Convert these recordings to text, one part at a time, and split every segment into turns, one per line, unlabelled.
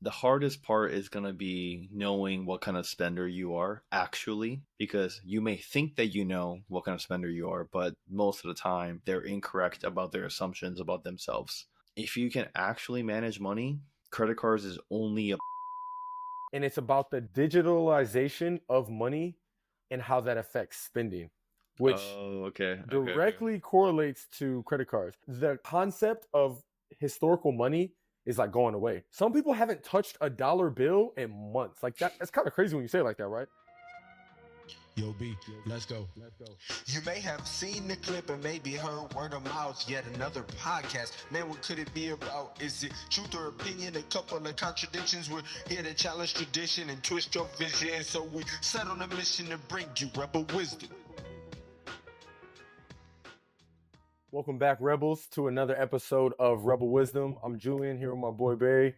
the hardest part is going to be knowing what kind of spender you are actually, because you may think that you know what kind of spender you are, but most of the time they're incorrect about their assumptions about themselves. If you can actually manage money, credit cards is only a.
And it's about the digitalization of money and how that affects spending, which
Oh, okay. Okay.
directly correlates to credit cards. The concept of historical money is like going away. Some people haven't touched a dollar bill in months. Like that's kind of crazy when you say it like that, right?
Yo, B, let's go.
You may have seen the clip and maybe heard word of mouth, yet another podcast. Man, what could it be about? Is it truth or opinion? A couple of contradictions. We're here to challenge tradition and twist your vision. So we set on a mission to bring you rebel wisdom.
Welcome back, Rebels, to another episode of Rebel Wisdom. I'm Julian here with my boy Barrie,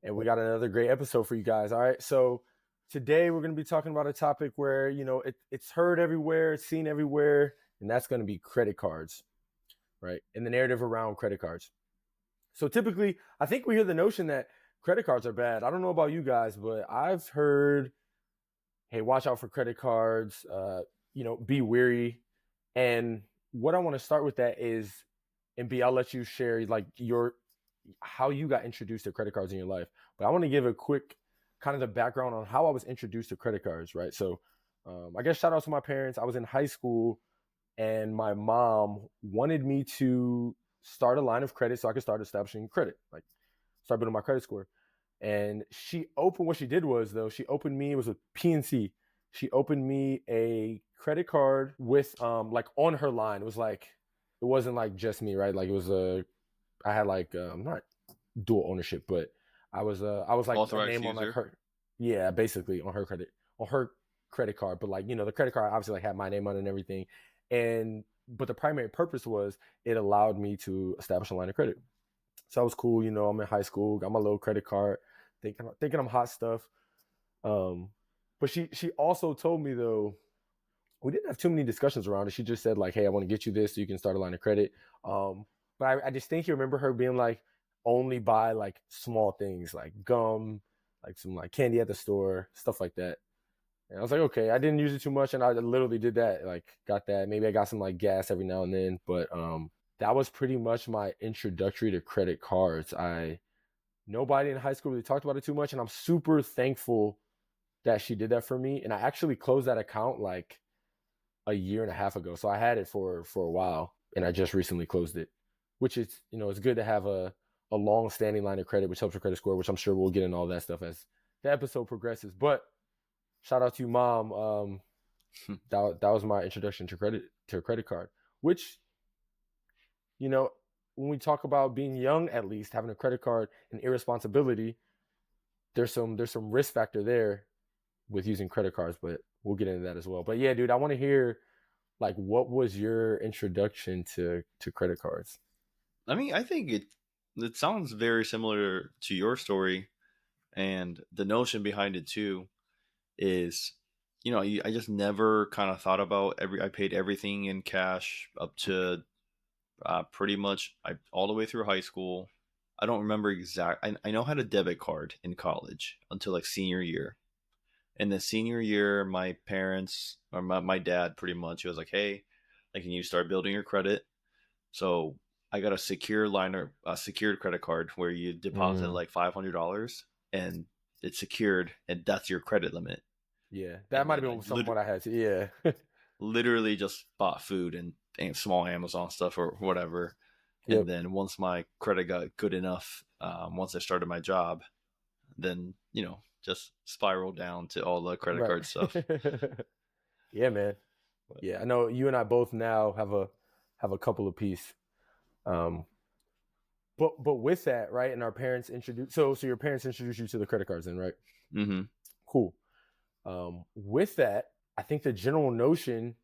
and we got another great episode for you guys. All right, so today we're going to be talking about a topic where, you know, it's heard everywhere, it's seen everywhere, and that's going to be credit cards, right? And the narrative around credit cards. So typically, I think we hear the notion that credit cards are bad. I don't know about you guys, but I've heard, hey, watch out for credit cards, be wary. And what I want to start with that is, and B, I'll let you share like how you got introduced to credit cards in your life. But I want to give a quick kind of the background on how I was introduced to credit cards, right? So I guess shout out to my parents. I was in high school and my mom wanted me to start a line of credit so I could start establishing credit, like start building my credit score. And what she did was though, she opened me, it was a PNC. She opened me a credit card with like on her line. It wasn't like just me, right? Like I had like not dual ownership, but I was like a
Authorized
name on like
user.
her, yeah, basically on her credit card. But like, you know, the credit card obviously like had my name on it and everything. But the primary purpose was it allowed me to establish a line of credit. So that was cool. You know, I'm in high school, got my little credit card, thinking I'm hot stuff. But she also told me though, we didn't have too many discussions around it. She just said like, hey, I want to get you this so you can start a line of credit. But I distinctly remember her being like, only buy like small things like gum, like some like candy at the store, stuff like that. And I was like, okay, I didn't use it too much, and I literally did that. Like, got that. Maybe I got some like gas every now and then, but that was pretty much my introductory to credit cards. Nobody in high school really talked about it too much, and I'm super thankful that she did that for me. And I actually closed that account like a year and a half ago, so I had it for a while, and I just recently closed it, which is, you know, it's good to have a long-standing line of credit, which helps your credit score, which I'm sure we'll get into all that stuff as the episode progresses. But shout out to you, Mom. That was my introduction to a credit card, which, you know, when we talk about being young, at least having a credit card and irresponsibility, there's some risk factor there with using credit cards, but we'll get into that as well. But yeah, dude, I want to hear like what was your introduction to credit cards?
I mean, I think it sounds very similar to your story, and the notion behind it too is, I just never kind of thought about I paid everything in cash up to pretty much all the way through high school. I don't remember I know I had a debit card in college until like senior year. In the senior year, my parents or my dad pretty much, he was like, hey, like, can you start building your credit? So I got a secured credit card where you deposit like $500 and it's secured, and that's your credit limit.
Yeah, that
And
might
then
have been something what I had to. Yeah,
literally just bought food and small Amazon stuff or whatever.
yep.
And then once my credit got good enough, once I started my job, then, just spiraled down to all the credit
Right.
card stuff.
Yeah, man.
But
Yeah, I know you and I both now have a couple of piece. Um, but with that, right? And our parents introduced so your parents introduced you to the credit cards, then, right?
mm-hmm.
Cool. With that, I think the general notion,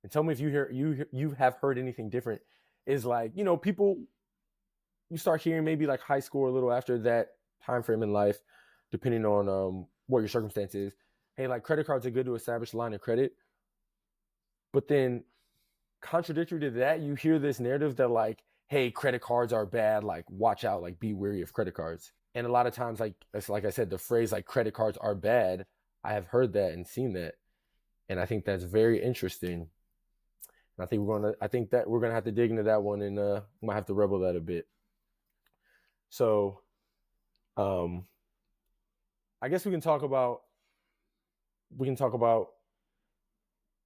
and tell me if you have heard anything different, is like, you know, people, you start hearing maybe like high school or a little after that time frame in life, depending on what your circumstance is. Hey, like credit cards are good to establish a line of credit, but then contradictory to that, you hear this narrative that like, hey, credit cards are bad, like watch out, like be wary of credit cards. And a lot of times, like it's like I said, the phrase like credit cards are bad. I have heard that and seen that, and I think that's very interesting. And I think that we're gonna have to dig into that one, and might have to rebel that a bit. So, um, I guess we can talk about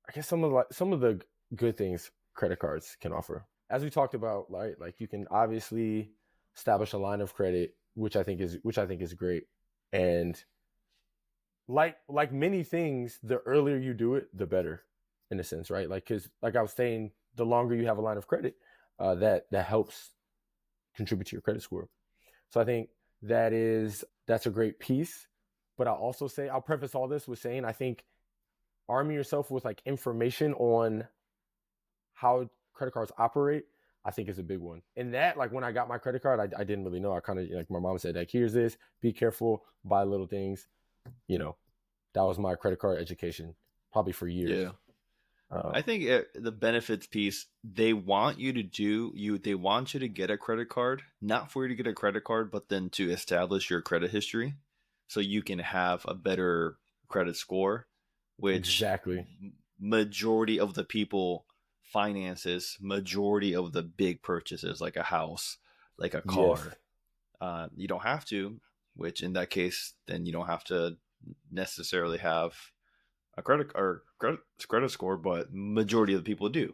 I guess some of the good things credit cards can offer. As we talked about, right? Like you can obviously establish a line of credit, which I think is great. And like many things, the earlier you do it, the better, in a sense, right? Like because like I was saying, the longer you have a line of credit, that helps contribute to your credit score. So I think that's a great piece. But I'll preface all this with saying I think arming yourself with like information on how credit cards operate, I think is a big one. And that, like when I got my credit card, I didn't really know. I kind of like my mom said, like, here's this, be careful, buy little things. You know, that was my credit card education, probably for years.
Yeah. I think the benefits piece, they want you to they want you to get a credit card, not for you to get a credit card, but then to establish your credit history so you can have a better credit score, which
Exactly.
majority of the people finances majority of the big purchases like a house, like a
Yes.
car. You don't have to, which in that case, then you don't have to necessarily have a credit score, but majority of the people do.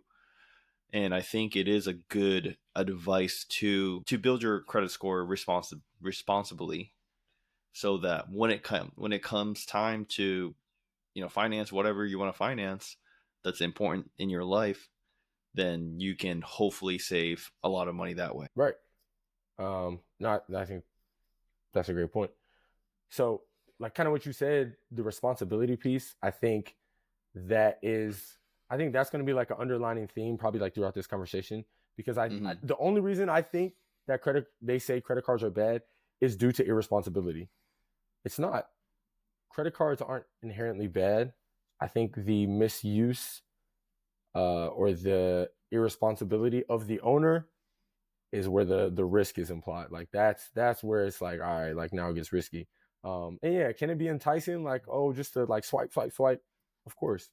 And I think it is a good advice to build your credit score responsibly, so that when it comes time to finance whatever you want to finance that's important in your life, then you can hopefully save a lot of money that way.
Right. Not. I think that's a great point. So, like, kind of what you said, the responsibility piece. That is, I think that's going to be like an underlining theme, probably like throughout this conversation, because
Mm-hmm.
the only reason I think that they say credit cards are bad is due to irresponsibility. It's not. Credit cards aren't inherently bad. I think the misuse or the irresponsibility of the owner is where the risk is implied. Like that's where it's like, all right, like now it gets risky. And yeah, can it be enticing? Like, oh, just to like swipe, swipe, swipe? Of course.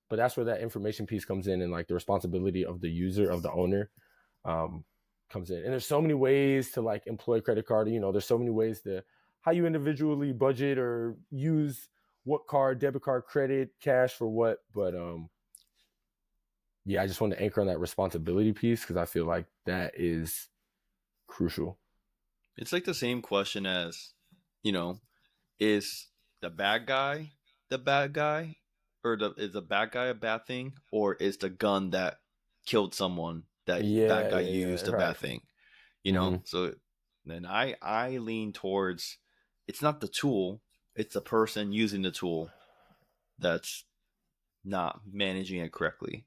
But that's where that information piece comes in, and like the responsibility of the user, of the owner, um, comes in. And there's so many ways to like employ credit card. There's so many ways to how you individually budget or use what card, debit card, credit, cash for what. But yeah, I just want to anchor on that responsibility piece because I feel like that is crucial.
It's like the same question as, you know, is the bad guy the bad guy, or is the bad guy a bad thing, or is the gun that killed someone that the bad
Yeah,
guy
yeah, yeah.
used a
Right.
bad thing?
Mm-hmm.
So then I lean towards, it's not the tool, it's the person using the tool that's not managing it correctly.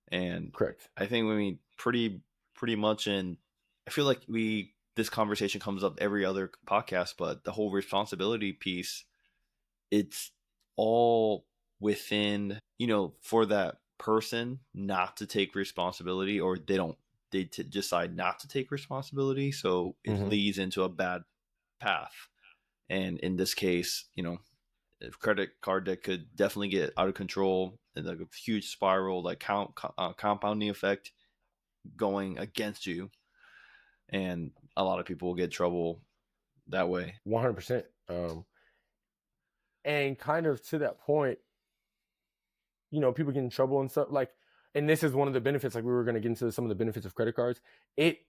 And
Correct.
I think pretty much in, I feel like we this conversation comes up every other podcast, but the whole responsibility piece, it's all within, for that person not to take responsibility, or they decide not to take responsibility, so it
Mm-hmm.
leads into a bad path. And in this case, a credit card that could definitely get out of control and like a huge spiral, like compounding effect going against you, and a lot of people will get trouble that way.
100%. And kind of to that point, people get in trouble and stuff. Like, and this is one of the benefits. Like, we were going to get into some of the benefits of credit cards. It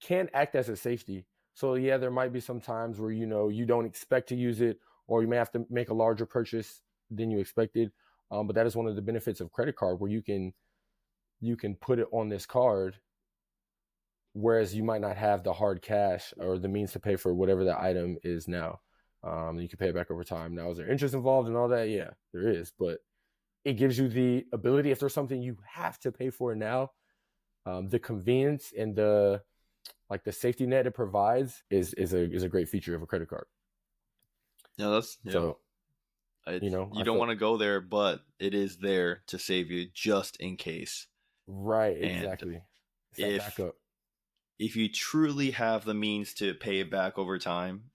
can act as a safety. So yeah, there might be some times where you don't expect to use it, or you may have to make a larger purchase than you expected. But that is one of the benefits of credit card, where you can put it on this card, whereas you might not have the hard cash or the means to pay for whatever the item is now. You can pay it back over time. Now, is there interest involved and all that? Yeah, there is, but it gives you the ability, if there's something you have to pay for now, the convenience and the safety net it provides is a great feature of a credit card.
Yeah, that's yeah.
So
You
I
don't
feel
want to go there, but it is there to save you just in case.
right,
And
exactly. It's that
if
backup.
if you truly have the means to pay it back over time,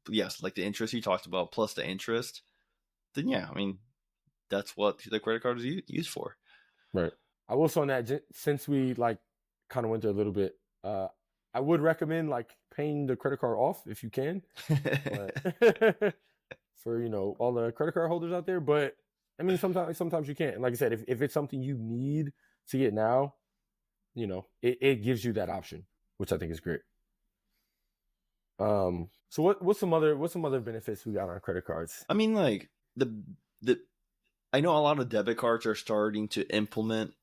yes, like the interest you talked about plus the interest, then yeah, I mean, that's what the credit card is used for.
Right. I will say on that, since we like kind of went there a little bit, I would recommend like paying the credit card off if you can, but for all the credit card holders out there. But I mean, sometimes you can't. And like I said, if it's something you need to get now, it gives you that option, which I think is great. So what's some other benefits we got on credit cards?
I mean, like the I know a lot of debit cards are starting to implement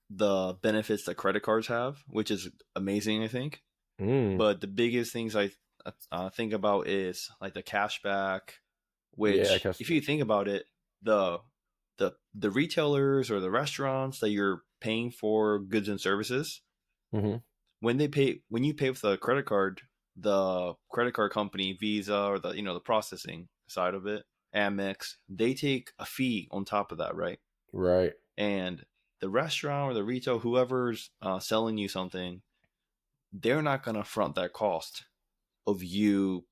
the benefits that credit cards have, which is amazing, I think.
Mm,
But the biggest things I think about is like the cashback,
yeah,
which if you think about it, the the retailers or the restaurants that you're paying for goods and services,
mm-hmm,
when you pay with a credit card, the credit card company, Visa or the the processing side of it, Amex, they take a fee on top of that, right?
right.
And the restaurant or the retail, whoever's selling you something, they're not going to front that cost of you,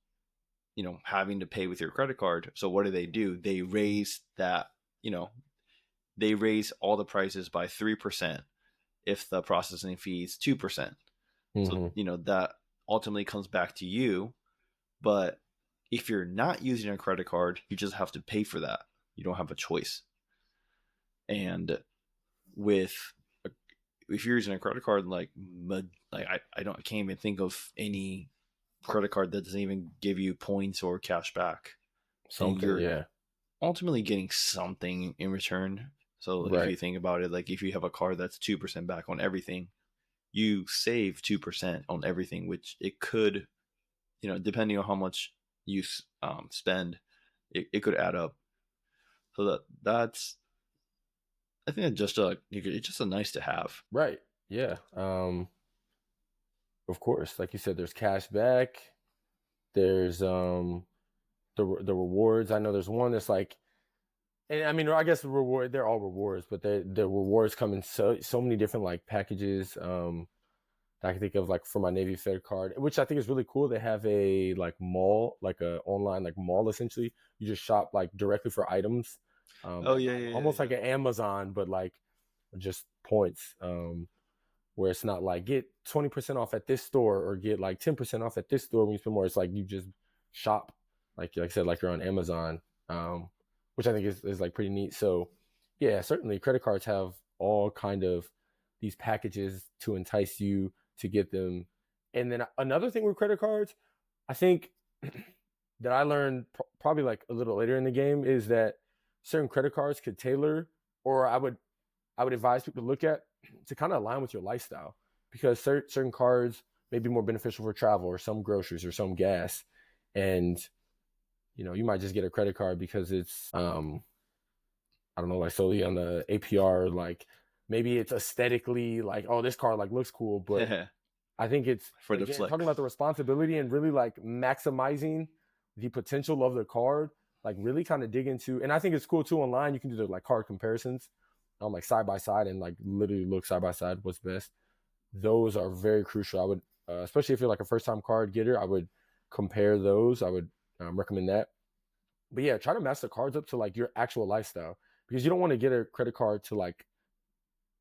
having to pay with your credit card. So what do? They raise that, you know, they raise all the prices by 3% if the processing fee is 2%. So,
Mm-hmm.
that ultimately comes back to you. But if you're not using a credit card, you just have to pay for that. You don't have a choice. And with if you're using a credit card, I can't even think of any credit card that doesn't even give you points or cash back, and
Something,
you're
yeah,
ultimately getting something in return. So if
right.
you think about it, like if you have a card that's 2% back on everything, you save 2% on everything, which it could, depending on how much you spend, it could add up. So that's I think it's just a nice to have.
Right. Yeah. Of course, like you said, there's cash back. There's the rewards. I know there's one that's like, and I mean, I guess they're all rewards, but the rewards come in so many different like packages. I can think of like for my Navy Fed card, which I think is really cool. They have a like mall, like a online like mall essentially. You just shop like directly for items,
Oh yeah, yeah, yeah,
almost
yeah.
like an Amazon, but like just points. Where it's not like get 20% off at this store or get like 10% off at this store when you spend more. It's like you just shop, like I said, like you're on Amazon, which I think is like pretty neat. So yeah, certainly credit cards have all kind of these packages to entice you to get them. And then another thing with credit cards, I think that I learned probably like a little later in the game is that certain credit cards could tailor, or I would advise people to look at to kind of align with your lifestyle, because certain cards may be more beneficial for travel or some groceries or some gas, and you might just get a credit card because it's I don't know, like solely on the APR, like maybe it's aesthetically like, oh, this card like looks cool, but I think it's,
For the
again, talking
flex.
about the responsibility and really like maximizing the potential of the card, like really kind of dig into. And I think it's cool too online. You can do the like card comparisons, like side by side, and like literally look side by side what's best. Those are very crucial. I would, especially if you're like a first time card getter, I would compare those. I would recommend that. But yeah, try to match the cards up to like your actual lifestyle, because you don't want to get a credit card to like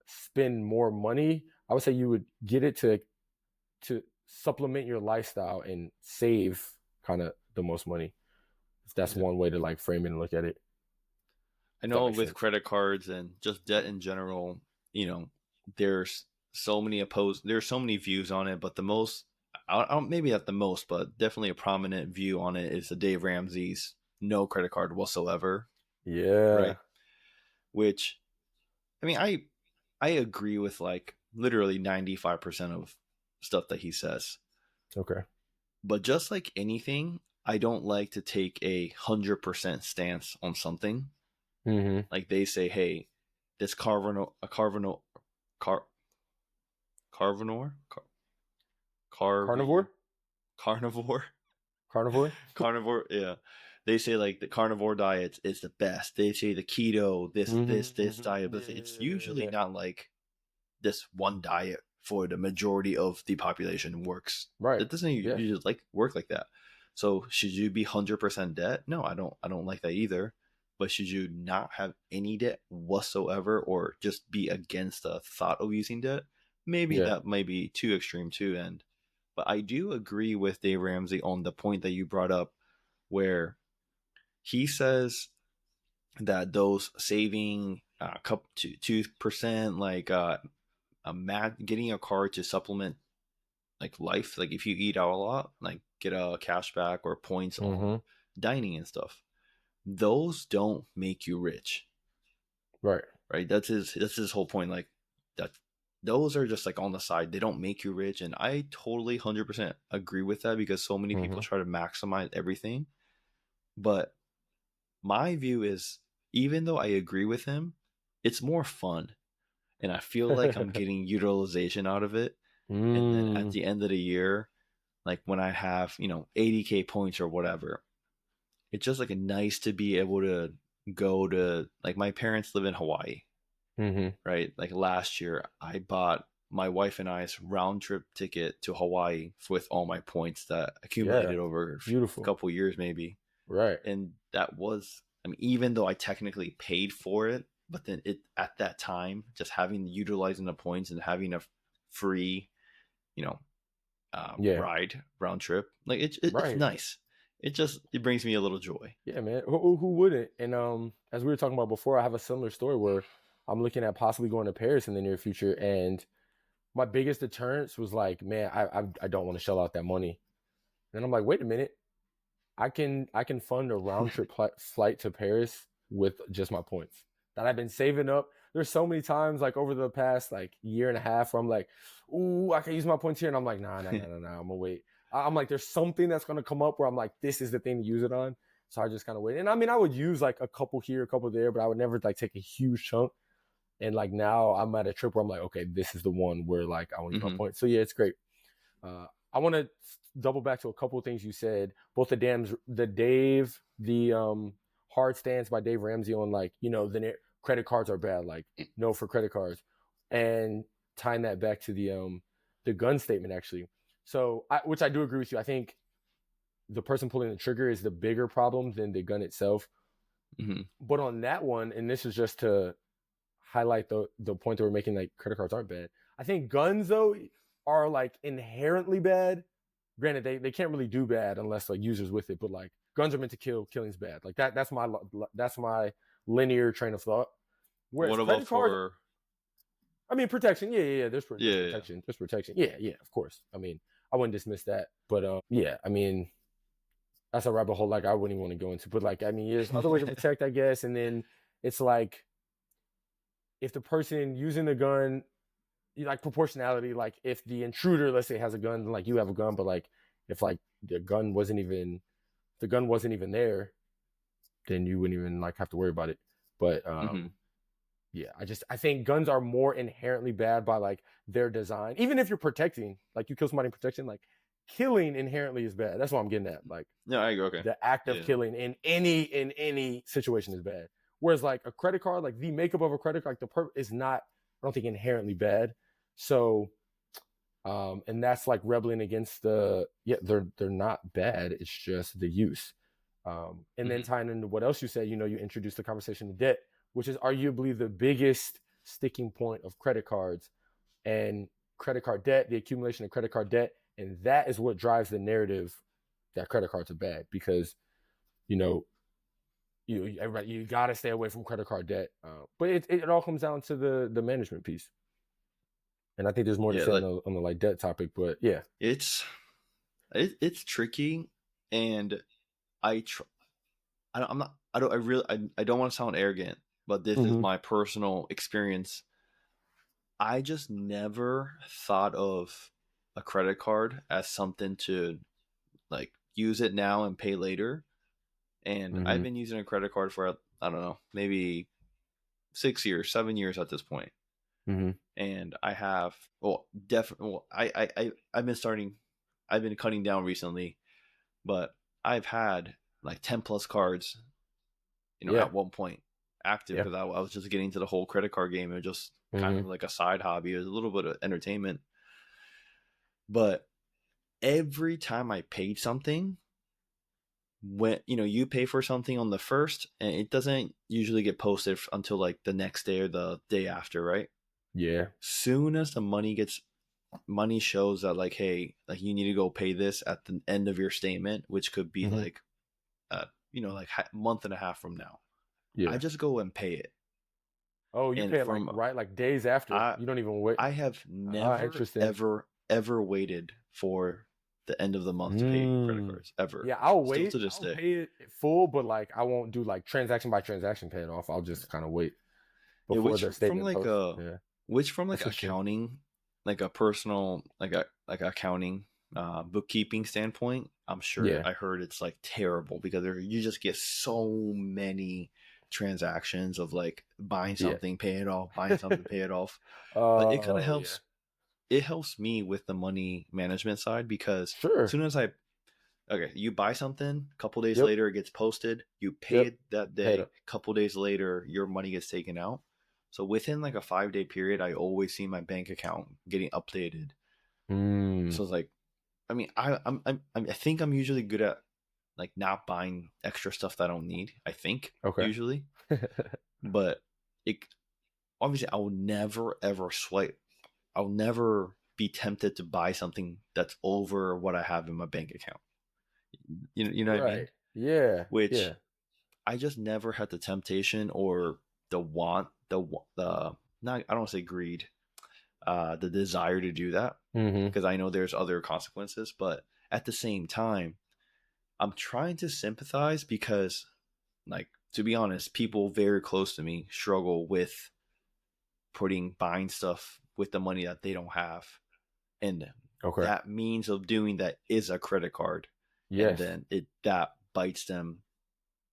spend more money. I would say you would get it to supplement your lifestyle and save kind of the most money. That's
Yeah.
one way to like frame it and look at it.
I
If that
know
makes
with
sense.
credit cards and just debt in general, there's there's so many views on it, but the most, I don't, maybe not the most, but definitely a prominent view on it is the Dave Ramsey's no credit card whatsoever,
Yeah.
right? Which, I mean, I agree with like literally 95% of stuff that he says.
Okay.
But just like anything, I don't like to take 100% stance on something.
Mm-hmm.
Like they say, hey, this car, carnivore,
Carnivore.
carnivore,
Carnivore.
carnivore. Yeah, they say like the carnivore diet is the best. They say the keto, this
Mm-hmm.
diet,
Yeah,
but it's
yeah,
usually
yeah.
not like this one diet for the majority of the population works.
Right.
It doesn't
Yeah.
usually like work like that. So should you be 100% debt? No, I don't like that either. But should you not have any debt whatsoever, or just be against the thought of using debt? Maybe
Yeah.
that might be too extreme too. And but I do agree with Dave Ramsey on the point that you brought up, where he says that those saving couple 2%, like getting a card to supplement like life, like if you eat out a lot, like get a cash back or points on
Mm-hmm.
dining and stuff. Those don't make you rich,
Right.
right? That's his whole point. Like that, those are just like on the side. They don't make you rich, and I totally 100% agree with that, because so many people
Mm-hmm.
try to maximize everything. But my view is, even though I agree with him, it's more fun, and I feel like I'm getting utilization out of it. And then at
Mm.
the end of the year, like when I have 80K points or whatever, it's just like a nice to be able to go to, like, my parents live in Hawaii,
Mm-hmm.
right? Like last year, I bought my wife and I's round trip ticket to Hawaii with all my points that
Yeah.
accumulated over a
Beautiful.
couple years, maybe.
Right.
And that was, I mean, even though I technically paid for it, but then it at that time, just utilizing the points and having a free, you know,
Yeah.
ride round trip, like it's
Right.
nice. It brings me a little joy.
Yeah, man. Who wouldn't? And as we were talking about before, I have a similar story where I'm looking at possibly going to Paris in the near future, and my biggest deterrence was like, man, I don't want to shell out that money. And I'm like, wait a minute, I can fund a round trip flight to Paris with just my points that I've been saving up. There's so many times like over the past like year and a half where I'm like, ooh, I can use my points here, and I'm like, nah, nah, nah, nah, nah, I'm gonna wait. I'm like, there's something that's gonna come up where I'm like, this is the thing to use it on. So I just kind of wait. And I mean, I would use like a couple here, a couple there, but I would never like take a huge chunk. And like now I'm at a trip where I'm like, okay, this is the one where like I want to use my
Hmm.
points. So yeah, it's great. I want to double back to a couple of things you said. Both the hard stance by Dave Ramsey on like credit cards are bad, like no for credit cards, and tying that back to the gun statement actually. So which I do agree with you. I think the person pulling the trigger is the bigger problem than the gun itself.
Hmm.
But on that one, and this is just to highlight the point that we're making, like credit cards aren't bad. I think guns though are like inherently bad. Granted, they can't really do bad unless like users with it, but like guns are meant to kill. Killing's bad. Like that's my linear train of thought. Whereas
What about
credit cards,
for
I mean protection. Yeah, yeah, yeah. There's
yeah, yeah.
protection. There's protection. Yeah, yeah. Of course. I mean, I wouldn't dismiss that. But yeah. I mean, that's a rabbit hole like I wouldn't even want to go into. But like, I mean, there's other ways to protect, I guess. And then it's like if the person using the gun, like proportionality, like if the intruder, let's say, has a gun, like you have a gun, but like if like the gun wasn't even there, then you wouldn't even like have to worry about it. But
Hmm.
yeah, I think guns are more inherently bad by like their design. Even if you're protecting, like you kill somebody in protection, like killing inherently is bad. That's what I'm getting at. Like
Yeah, I agree. Okay.
the act of
Yeah.
killing in any situation is bad. Whereas like a credit card, like the makeup of a credit card, like is not, I don't think, inherently bad. So and that's like rebelling against they're not bad. It's just the use. And then
Hmm.
tying into what else you said, you introduced the conversation to debt, which is arguably the biggest sticking point of credit cards and credit card debt, the accumulation of credit card debt. And that is what drives the narrative that credit cards are bad because, you know, everybody, you got to stay away from credit card debt. But it all comes down to the management piece. And I think there's more to
Yeah,
say on
like
the like debt topic, but yeah.
it's it's tricky, and I tr- I don't, I'm not I don't I really I don't want to sound arrogant, but this is
Mm-hmm.
my personal experience. I just never thought of a credit card as something to like use it now and pay later. And I've
Mm-hmm.
been using a credit card for, I don't know, maybe 6 years, 7 years at this point.
Mm-hmm.
And I have, well, definitely, well, I've been cutting down recently, but I've had like 10 plus cards,
Yeah.
at one point active,
Yeah.
because I was just getting into the whole credit card game and just kind
Mm-hmm.
of like a side hobby. It was a little bit of entertainment. But every time I paid something, when you pay for something on the first, and it doesn't usually get posted until like the next day or the day after, right?
Yeah.
Soon as the money shows that like, hey, like you need to go pay this at the end of your statement, which could be
Hmm.
like like month and a half from now, I
Yeah.
just go and pay it.
Oh, you
And
pay it like
from
right, like days after.
I
You don't even wait.
I have
Ah,
never
interesting.
ever waited for the end of the month to pay credit
Mm.
cards ever.
Yeah, I'll
Still
wait.
to this
I'll
day.
pay it full, but like I won't do like transaction by transaction pay it off. I'll just kind of wait
Yeah,
before the statement post. Yeah,
which from like
that's interesting.
accounting, like a personal like accounting bookkeeping standpoint, I'm sure
Yeah,
I heard it's like terrible because you just get so many transactions of like buying
yeah.
something, pay it off, buying something, pay it off. But
Oh yeah,
it helps me with the money management side because as
sure.
soon as you buy something, a couple days
Yep,
later it gets posted, you pay
yep.
it that
Paid
day,
up.
a couple days later your money gets taken out. So within like a 5 day period, I always see my bank account getting updated.
Mm,
So it's like, I mean, I think I'm usually good at like not buying extra stuff that I don't need. I think
okay.
usually, but it obviously I will never ever swipe. I'll never be tempted to buy something that's over what I have in my bank account. You know what I mean?
Right. Yeah.
Which
Yeah.
I just never had the temptation or the want, the not, I don't want to say greed, the desire to do that
Mm-hmm.
because I know there's other consequences. But at the same time, I'm trying to sympathize because, like, to be honest, people very close to me struggle with buying stuff with the money that they don't have. And
Okay.
that means of doing that is a credit card. And
Yes.
then that bites them,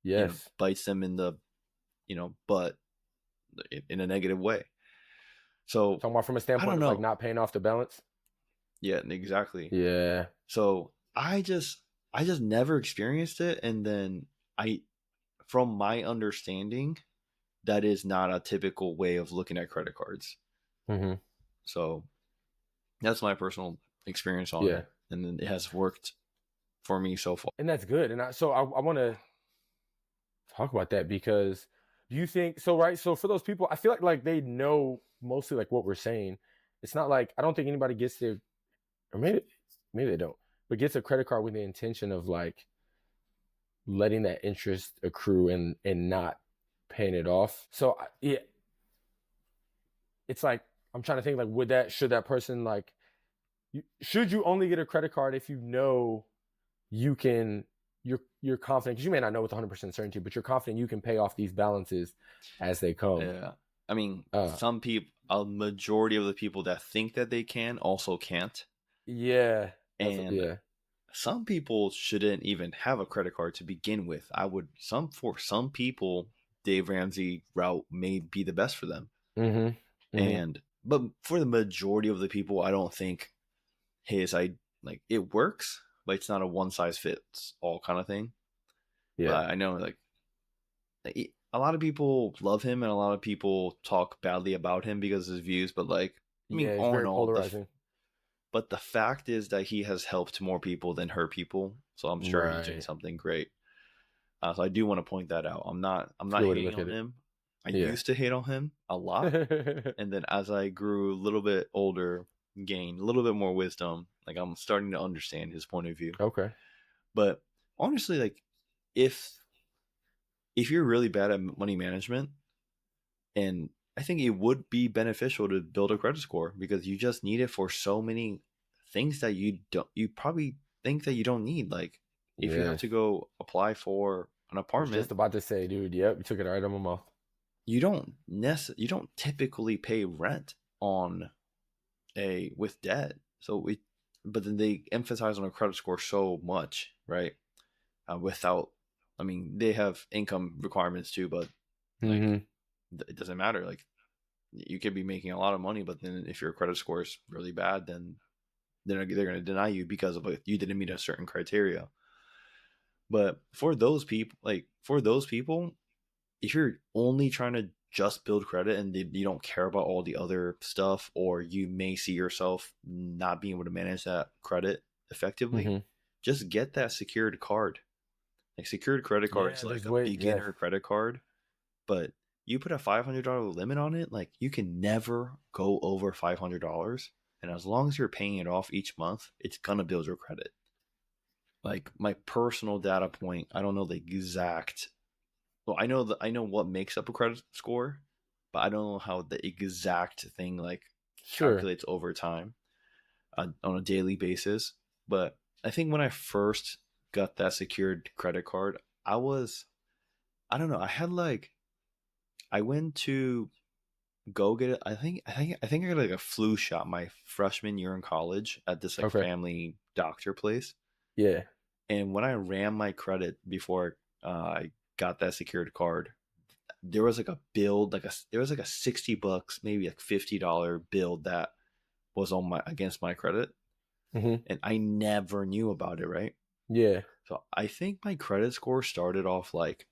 Yes.
bites them in the, butt in a negative way. So
Talking about from a
I
standpoint
don't
of like
know.
not paying off the balance.
Yeah, exactly.
Yeah.
So I just never experienced it, and then I, from my understanding, that is not a typical way of looking at credit cards.
Mm-hmm.
So that's my personal experience on
Yeah.
it, and then it has worked for me so far.
And that's good. And I want to talk about that because do you think so? Right. So for those people, I feel like they know mostly like what we're saying. It's not like I don't think anybody gets their or maybe they don't, but gets a credit card with the intention of like letting that interest accrue and not paying it off. So yeah, it's like I'm trying to think like should that person like should you only get a credit card if you know you can you're confident because you may not know with 100% certainty, but you're confident you can pay off these balances as they come.
Yeah, I mean,
Uh,
some people, a majority of the people that think that they can also can't,
yeah,
and
yeah.
some people shouldn't even have a credit card to begin with. For some people, Dave Ramsey route may be the best for them.
Mm-hmm. Mm-hmm.
And but for the majority of the people, I don't think I like it works, but it's not a one size fits all kind of thing.
Yeah,
But I know like a lot of people love him and a lot of people talk badly about him because of his views, but like I
yeah.
mean
It's
all in
very
all
polarizing.
but the fact is that he has helped more people than hurt people. So I'm sure he's doing
Right.
something great. So I do want to point that out. I'm
It's a
not
good way to
hating
look
on
at it.
him. I
Yeah.
used to hate on him a lot, and then as I grew a little bit older, gained a little bit more wisdom, like I'm starting to understand his point of view.
Okay.
But honestly, like if you're really bad at money management, and I think it would be beneficial to build a credit score because you just need it for so many things that you probably think that you don't need. Like if you have
Yes.
to go apply for an
I was just
apartment,
about to say, dude. Yep, you took it right out of my mouth.
you don't typically pay rent on a with debt. But then they emphasize on a credit score so much, right? Without, I mean, they have income requirements too, but like
Mm-hmm.
it doesn't matter. Like you could be making a lot of money, but then if your credit score is really bad, then they're going to deny you because of you didn't meet a certain criteria. But for those people, if you're only trying to just build credit and you don't care about all the other stuff, or you may see yourself not being able to manage that credit effectively,
Mm-hmm.
just get that secured card. Like secured credit card
Yeah,
is like
there's
a
way yeah.
beginner credit card, but you put a $500 limit on it, like you can never go over $500. And as long as you're paying it off each month, it's gonna build your credit. Like my personal data point, I don't know the exact. Well, I know what makes up a credit score, but I don't know how the exact thing like
Sure.
calculates over time on a daily basis. But I think when I first got that secured credit card, I don't know, I had like I went to go get it. I think I got like a flu shot my freshman year in college at this like
Okay.
family doctor place.
Yeah.
And when I ran my credit before I got that secured card, there was like a build, there was like a $60, maybe like $50 bill that was on my against my credit,
Mm-hmm.
and I never knew about it, right?
Yeah.
So I think my credit score started off like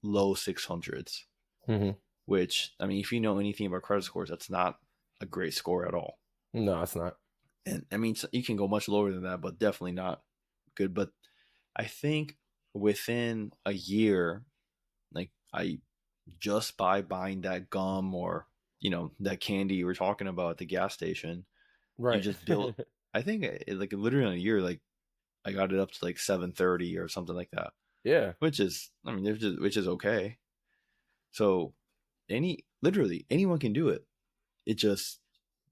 low 600s,
Mm-hmm.
which I mean, if you know anything about credit scores, that's not a great score at all.
No, it's not.
And I mean, you can go much lower than that, but definitely not good. But I think within a year, like I just by buying that gum or that candy you were talking about at the gas station, you
Right.
just built. I think like literally in a year, like I got it up to like 730 or something like that,
Yeah.
which is I mean, which is okay. So literally anyone can do it. It just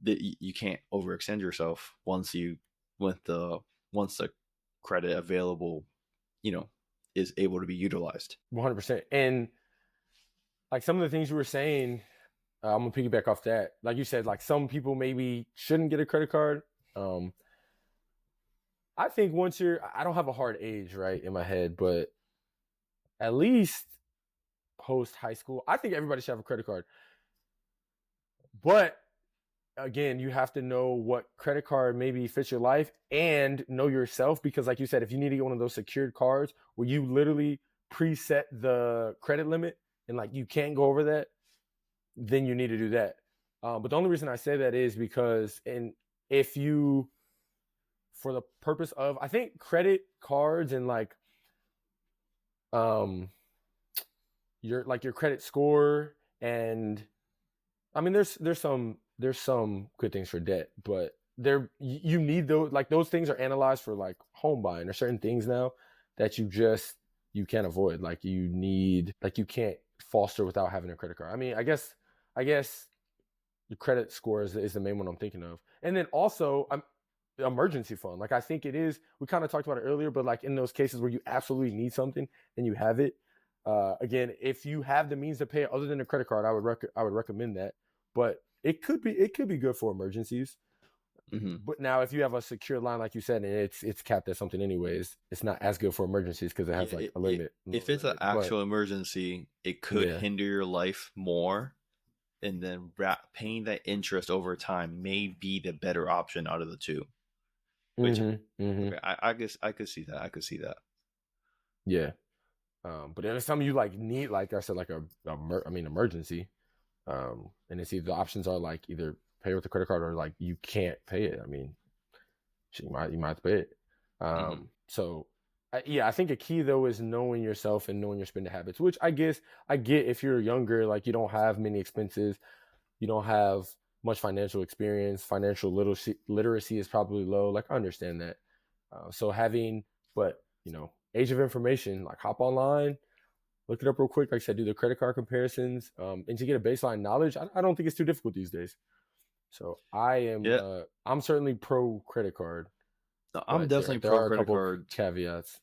that you can't overextend yourself with the once the credit available, you know, is able to be utilized.
100%. And like some of the things you were saying, I'm gonna piggyback off that. Like you said, like some people maybe shouldn't get a credit card. Um, I think once I don't have a hard age right in my head, but at least post high school, I think everybody should have a credit card. But again, you have to know what credit card maybe fits your life and know yourself because, like you said, if you need to get one of those secured cards where you literally preset the credit limit and like you can't go over that, then you need to do that. But the only reason I say that is because, and if you, for the purpose of, I think credit cards and like, um, your credit score, and I mean, there's some good things for debt, but you need those, like those things are analyzed for like home buying or certain things now that you can't avoid. Like you need, like you can't foster without having a credit card. I mean, I guess the credit score is the main one I'm thinking of. And then also emergency fund. Like I think it is, we kind of talked about it earlier, but like in those cases where you absolutely need something and you have it, again, if you have the means to pay it other than a credit card, I would recommend that. But it could be good for emergencies.
Hmm.
But now if you have a secure line, like you said, and it's capped at something anyways, it's not as good for emergencies because it has
Yeah,
like a limit,
if
lower
it's an
limit. But
actual emergency, it could
yeah.
hinder your life more, and then paying that interest over time may be the better option out of the two. Which
Mm-hmm. Mm-hmm.
okay, I guess I could see that. I could see that.
Yeah. But if it's something you like need, like I said, like emergency. And it's either the options are like either pay with a credit card or like you can't pay it. I mean, you might have to pay it.
Hmm.
So yeah, I think a key though is knowing yourself and knowing your spending habits, which I guess I get if you're younger, like you don't have many expenses, you don't have much financial experience, financial literacy is probably low. Like I understand that. So having, but age of information, like hop online, look it up real quick. Like I said, do the credit card comparisons, and to get a baseline knowledge. I don't think it's too difficult these days. So
Yeah,
I'm certainly pro credit card,
no, I'm
but there
definitely
there
pro
are a
credit
couple of
card.
caveats.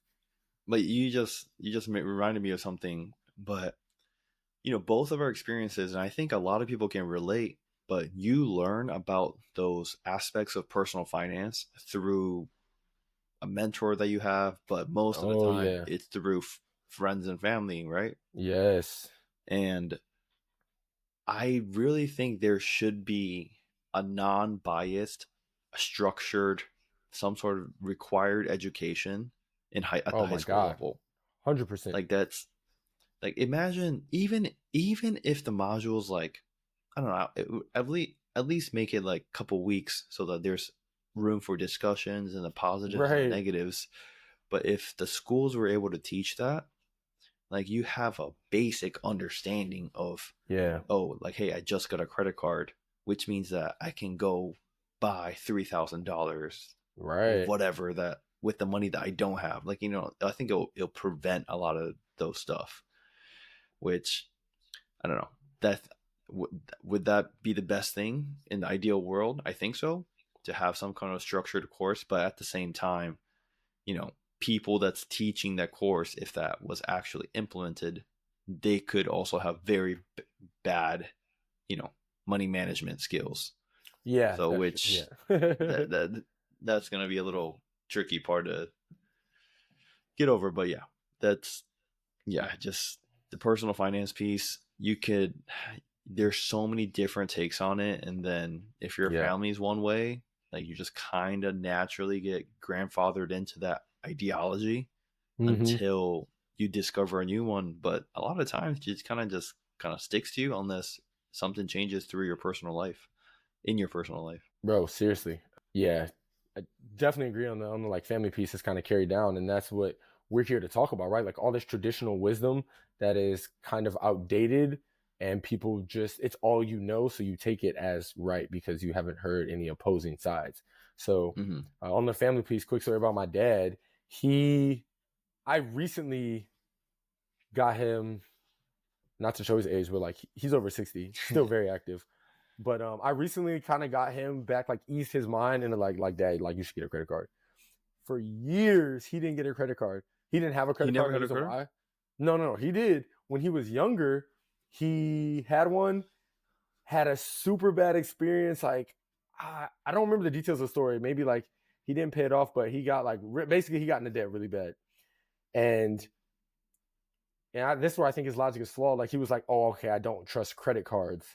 But you just reminded me of something. But both of our experiences, and I think a lot of people can relate. But you learn about those aspects of personal finance through a mentor that you have, but most of the
Oh
time
yeah,
it's through friends and family, right?
yes.
And I really think there should be a non-biased, structured, some sort of required education at the
Oh
high
my
school
God,
level.
100%.
Like that's like imagine even if the modules like I don't know at least make it like a couple weeks so that there's room for discussions and the positives and the
Right.
negatives. But if the schools were able to teach that, like you have a basic understanding of,
Yeah.
oh, like, hey, I just got a credit card, which means that I can go buy $3,000 or
Right.
whatever that with the money that I don't have. Like, I think it'll prevent a lot of those stuff, which I don't know. That would that be the best thing in the ideal world? I think so, to have some kind of structured course, but at the same time, you know, people that's teaching that course, if that was actually implemented, they could also have very bad, you know, money management skills.
Yeah.
So,
That's true.
which
Yeah.
that's going to be a little tricky part to get over. But yeah, that's just the personal finance piece. You could there's so many different takes on it, and then if your
Yeah.
family's one way, like you just kind of naturally get grandfathered into that ideology
Mm-hmm.
until you discover a new one. But a lot of times it just kind of sticks to you unless something changes through your personal life, in your personal life.
Bro, seriously. Yeah. I definitely agree on the like family piece is kind of carried down, and that's what we're here to talk about, right? Like all this traditional wisdom that is kind of outdated, and people just it's all you know, so you take it as right because you haven't heard any opposing sides. So
Mm-hmm.
on the family piece, quick story about my dad. He I recently got him, not to show his age, but like he's over 60, still very active. But I recently kind of got him back, like eased his mind into like dad, like you should get a credit card. For years, he didn't get a credit card. He didn't have a
He
credit card,
never
and the
had a
reason
credit?
why? No. He did when he was younger. He had one, had a super bad experience. Like I don't remember the details of the story. Maybe like he didn't pay it off, but he got like basically he got into debt really bad. And this is where I think his logic is flawed. Like he was like, "Oh, okay, I don't trust credit cards,"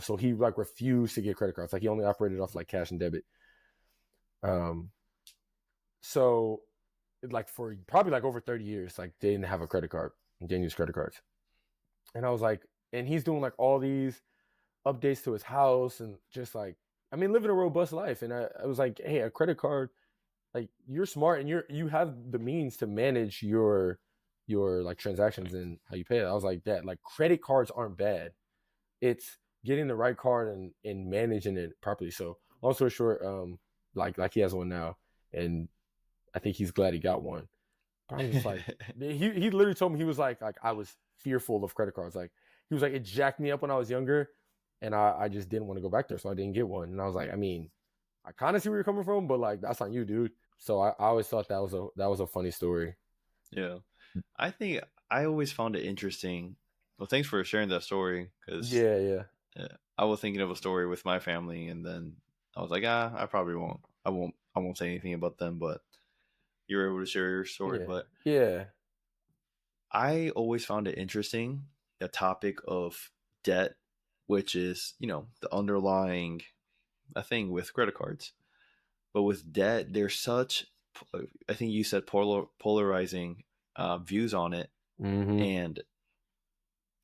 so he like refused to get credit cards. Like he only operated off like cash and debit. Um, so like for probably like over 30 years, like they didn't have a credit card, didn't use credit cards. And I was like, and he's doing like all these updates to his house and just like, I mean, living a robust life. And I was like, hey, a credit card, like you're smart and you have the means to manage your like transactions and how you pay it. I was like that, like credit cards aren't bad. It's getting the right card and managing it properly. So long story short, like he has one now, and I think he's glad he got one. But I'm just like, he literally told me he was like I was fearful of credit cards. Like he was like it jacked me up when I was younger, and I just didn't want to go back there, so I didn't get one. And I was like, I mean, I kind of see where you're coming from, but like that's on you, dude. So I always thought that was a funny story.
Yeah. I think I always found it interesting. Well, thanks for sharing that story because
Yeah, yeah,
I was thinking of a story with my family, and then I was like, I probably won't. I won't say anything about them, but you were able to share your story.
yeah,
But
yeah.
I always found it interesting the topic of debt, which is the underlying a thing with credit cards. But with debt, there's such I think you said polarizing views on it,
Mm-hmm.
and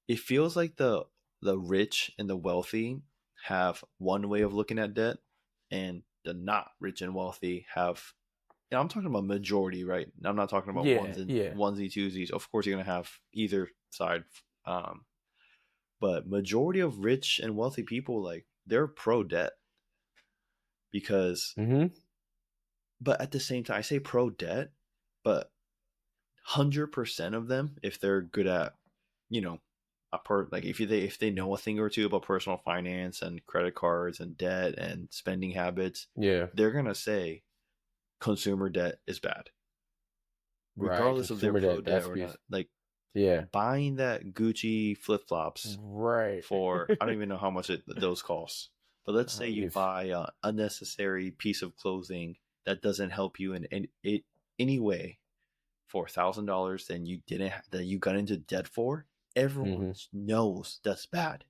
it feels like the rich and the wealthy have one way of looking at debt, and the not rich and wealthy have. I'm talking about majority, right? I'm not talking about
Yeah, yeah.
onesie twosies. Of course, you're gonna have either side, um, but majority of rich and wealthy people, like, they're pro debt because.
Mm-hmm.
But at the same time, I say pro debt, but 100% of them, if they're good at, you know, like if they know a thing or two about personal finance and credit cards and debt and spending habits,
Yeah.
they're gonna say consumer debt is bad,
Right.
regardless of their
Consumer
pro
debt.
debt
That's
or
piece.
not. Like
Yeah.
buying that Gucci flip flops
Right.
for I don't even know how much those cost. But let's say you
If
buy a unnecessary piece of clothing that doesn't help you in any way for $1,000 then that you got into debt for, everyone
mm-hmm.
knows that's bad,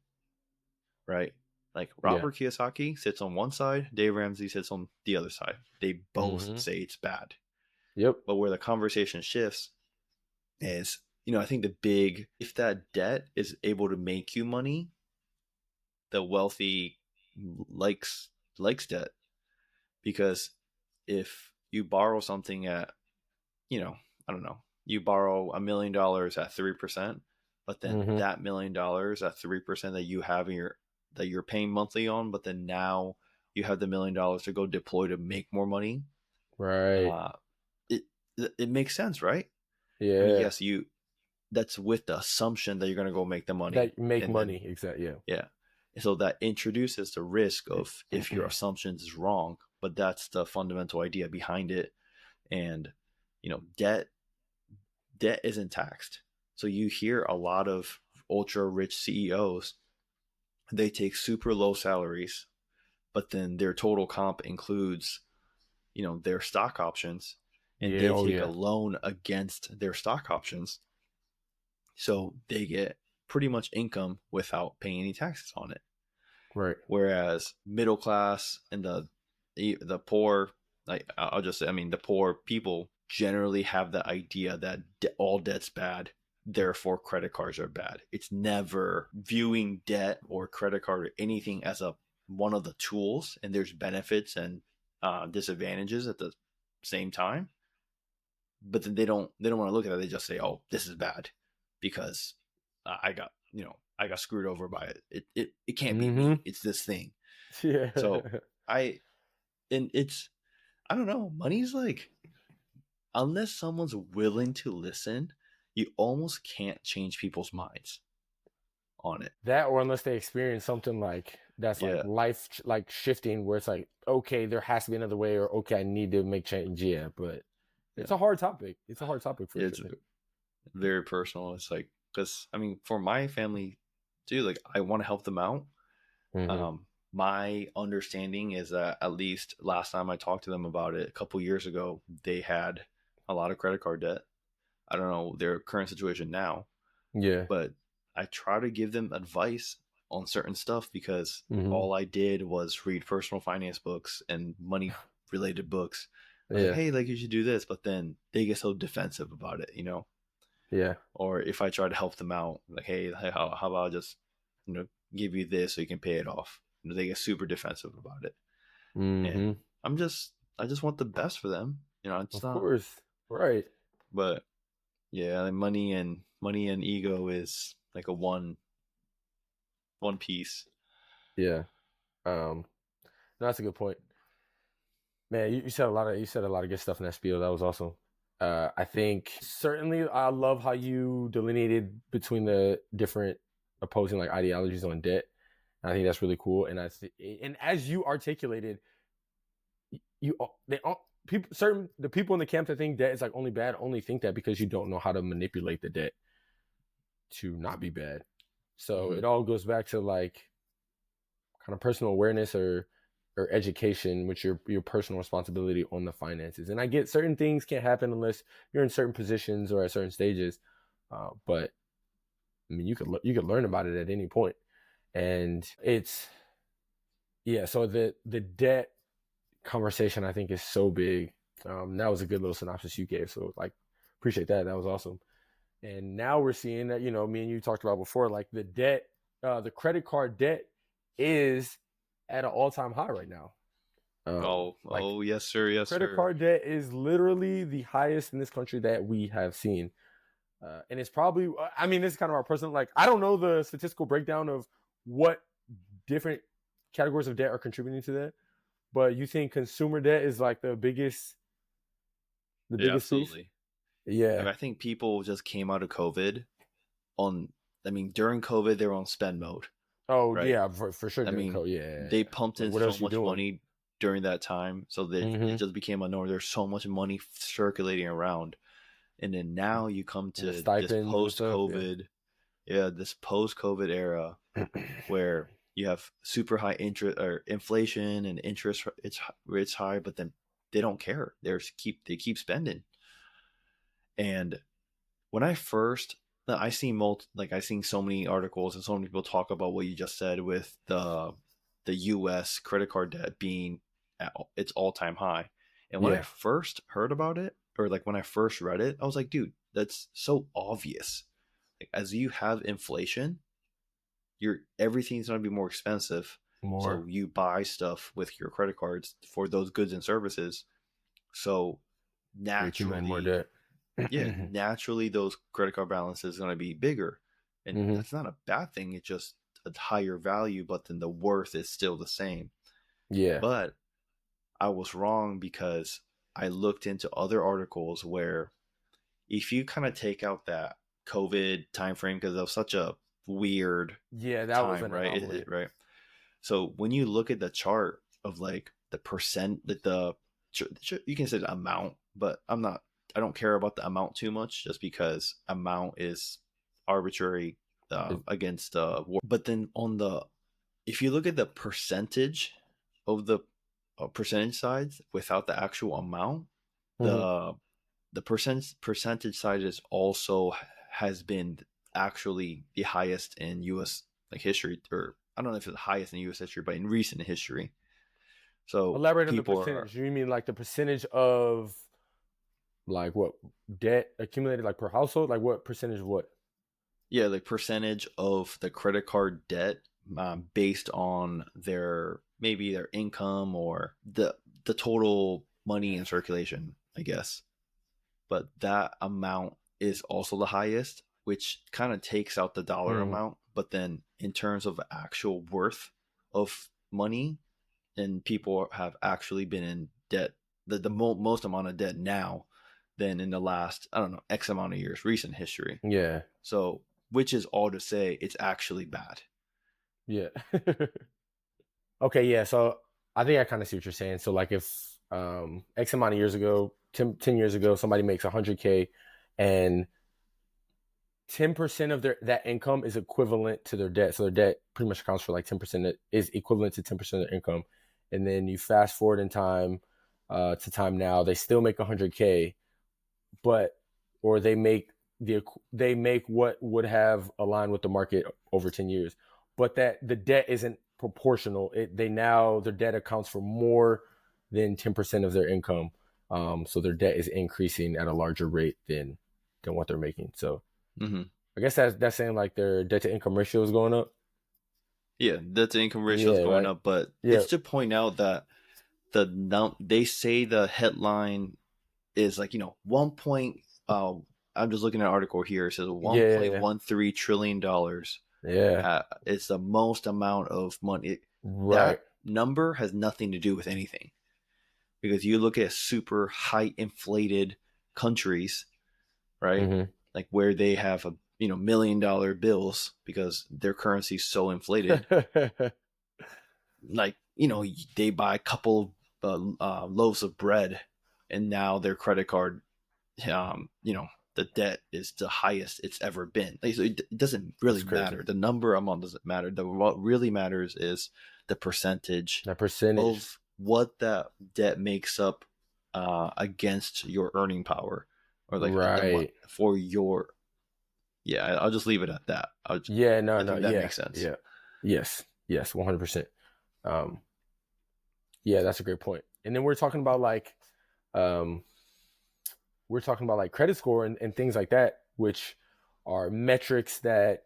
right? Like
Yeah.
Robert Kiyosaki sits on one side, Dave Ramsey sits on the other side. They both
Mm-hmm.
say it's bad.
Yep.
But where the conversation shifts is, I think the big if that debt is able to make you money, the wealthy likes debt because if you borrow something at you know, I don't know, you borrow $1 million at 3%, but then
Mm-hmm.
that $1 million at 3% that you have in your that you're paying monthly on, but then now you have the $1 million to go deploy to make more money.
Right.
Uh, it it makes sense, right? I mean,
Yeah.
yes, you that's with the assumption that you're going to go make the money,
That make
and then
money. Exactly. Yeah.
yeah, so that introduces the risk of if your assumptions is wrong, but that's the fundamental idea behind it. And debt isn't taxed. So you hear a lot of ultra rich CEOs, they take super low salaries, but then their total comp includes, their stock options, and
Yeah.
they
Oh
take a
yeah.
loan against their stock options. So they get pretty much income without paying any taxes on it.
Right.
Whereas middle class and the poor, like I'll just say, I mean, the poor people generally have the idea that all debt's bad, therefore credit cards are bad. It's never viewing debt or credit card or anything as a one of the tools, and there's benefits and disadvantages at the same time. But then they don't want to look at it. They just say, "Oh, this is bad," because I got screwed over by it. It can't be
Mm-hmm.
me. It's this thing.
Yeah.
So I and it's I don't know. Money's like, unless someone's willing to listen, you almost can't change people's minds on it.
That, or unless they experience something like that's like
Yeah,
life like shifting, where it's like, okay, there has to be another way, or okay, I need to make change. Yeah, but
yeah.
it's a hard topic. It's a hard topic for
It's
sure.
very personal. It's like, because I mean, for my family, too, like I want to help them out.
Mm-hmm.
My understanding is that at least last time I talked to them about it a couple years ago, they had a lot of credit card debt. I don't know their current situation now,
Yeah.
but I try to give them advice on certain stuff because
Mm-hmm.
all I did was read personal finance books and money related books. I was like,
Yeah.
hey, like you should do this, but then they get so defensive about it.
Yeah.
Or if I try to help them out, like, hey, how about I just, give you this so you can pay it off? They get super defensive about it. And
Mm-hmm.
I just want the best for them. It's
Of
not,
course. Right.
but yeah, like money and ego is like a one piece.
Yeah. No, that's a good point. Man, you said a lot of good stuff in that spiel. That was awesome. I think certainly I love how you delineated between the different opposing like ideologies on debt. I think that's really cool. And and as you articulated, you they all people certain the people in the camp that think debt is like only bad only think that because you don't know how to manipulate the debt to not be bad. So
Mm-hmm.
it all goes back to like kind of personal awareness or education, which your personal responsibility on the finances. And I get certain things can't happen unless you're in certain positions or at certain stages, but I mean you could learn about it at any point. And it's yeah. So the debt conversation I think is so big. That was a good little synopsis you gave. So like appreciate that. That was awesome. And now we're seeing that, me and you talked about before, like the debt, the credit card debt is at an all-time high right now. Like
Oh, yes, sir, yes,
credit
sir.
card debt is literally the highest in this country that we have seen. And it's probably, I mean, this is kind of our personal, like, I don't know the statistical breakdown of what different categories of debt are contributing to that, but you think consumer debt is like the
Yeah,
biggest piece?
absolutely.
Yeah.
I think people just came out of COVID on. I mean, during COVID, they were on spend mode,
Oh,
right?
yeah, for sure
I
during
mean,
COVID. Yeah.
they pumped
Like,
in
what
so
else you
much
doing?
money during that time, so that it
Mm-hmm.
just became a norm. There's so much money circulating around, and then now you come
And the
to this
stipends and
post
stuff. Yeah.
COVID, yeah, this post COVID era where you have super high interest or inflation and interest it's high, but then they don't care. They keep spending. And when I first I seen like I seen so many articles and so many people talk about what you just said with the US credit card debt being at its all-time high. And when I
Yeah.
first heard about it, or like when I first read it, I was like, dude, that's so obvious. Like, as you have inflation, everything's going to be more expensive.
More.
So you buy stuff with your credit cards for those goods and services. So
You're accumulating more
naturally,
debt.
yeah, naturally those credit card balances are going to be bigger. And
Hmm.
that's not a bad thing. It's just a higher value, but then the worth is still the same.
Yeah.
But I was wrong because I looked into other articles where if you kind of take out that COVID time frame, because it was such a weird
Yeah, that was
time,
an
right?
anomaly.
Right. So when you look at the chart of like the percent that you can say the amount, but I don't care about the amount too much just because amount is arbitrary against war. But then if you look at the percentage of the percentage sides without the actual amount,
Hmm.
the percentage side is also has been actually the highest in U.S. like history, or I don't know if it's the highest in U.S. history, but in recent history. So
Elaborate on the
people are,
percentage. You mean like the percentage of like what debt accumulated like per household? Like what percentage of what?
yeah, like percentage of the credit card debt based on their maybe their income or the total money in circulation, I guess. But that amount is also the highest, which kind of takes out the dollar
Hmm.
amount. But then in terms of actual worth of money, and people have actually been in debt, most amount of debt now than in the last, I don't know, X amount of years, recent history.
Yeah.
So, which is all to say it's actually bad.
Yeah. Okay, yeah. So I think I kind of see what you're saying. So like if X amount of years ago, 10 years ago, somebody makes 100K and 10% of that income is equivalent to their debt. So their debt pretty much accounts for like 10% is equivalent to 10% of their income. And then you fast forward in time to time now, they still make 100K, but or they make what would have aligned with the market over 10 years, but that the debt isn't proportional. They now their debt accounts for more than 10% of their income. So their debt is increasing at a larger rate than what they're making. So
Hmm.
I guess that's saying like their debt to income ratio is going up.
Yeah, debt to income ratio is
Yeah,
going
right.
up, but
Yeah,
it's to point out that they say the headline is like, 1 point, I'm just looking at an article here. It says
yeah, yeah,
1.13 trillion dollars.
yeah.
It's the most amount of money.
Right.
That number has nothing to do with anything, because you look at super high inflated countries, right?
Hmm.
Like where they have $1 million bills because their currency is so inflated. Like, they buy a couple loaves of bread, and now their credit card, um, you know, the debt is the highest it's ever been. Like, so it doesn't
That's
really
crazy.
matter. The number amount doesn't matter. What really matters is the percentage
That percentage.
of what that debt makes up against your earning power, or like
Right.
for your. Yeah, I'll just leave it at that.
Yeah, no,
I
no,
think that
yeah,
makes sense.
yeah. Yes, yes, 100%. Um, yeah, that's a great point. And then um, we're talking about like credit score and things like that, which are metrics that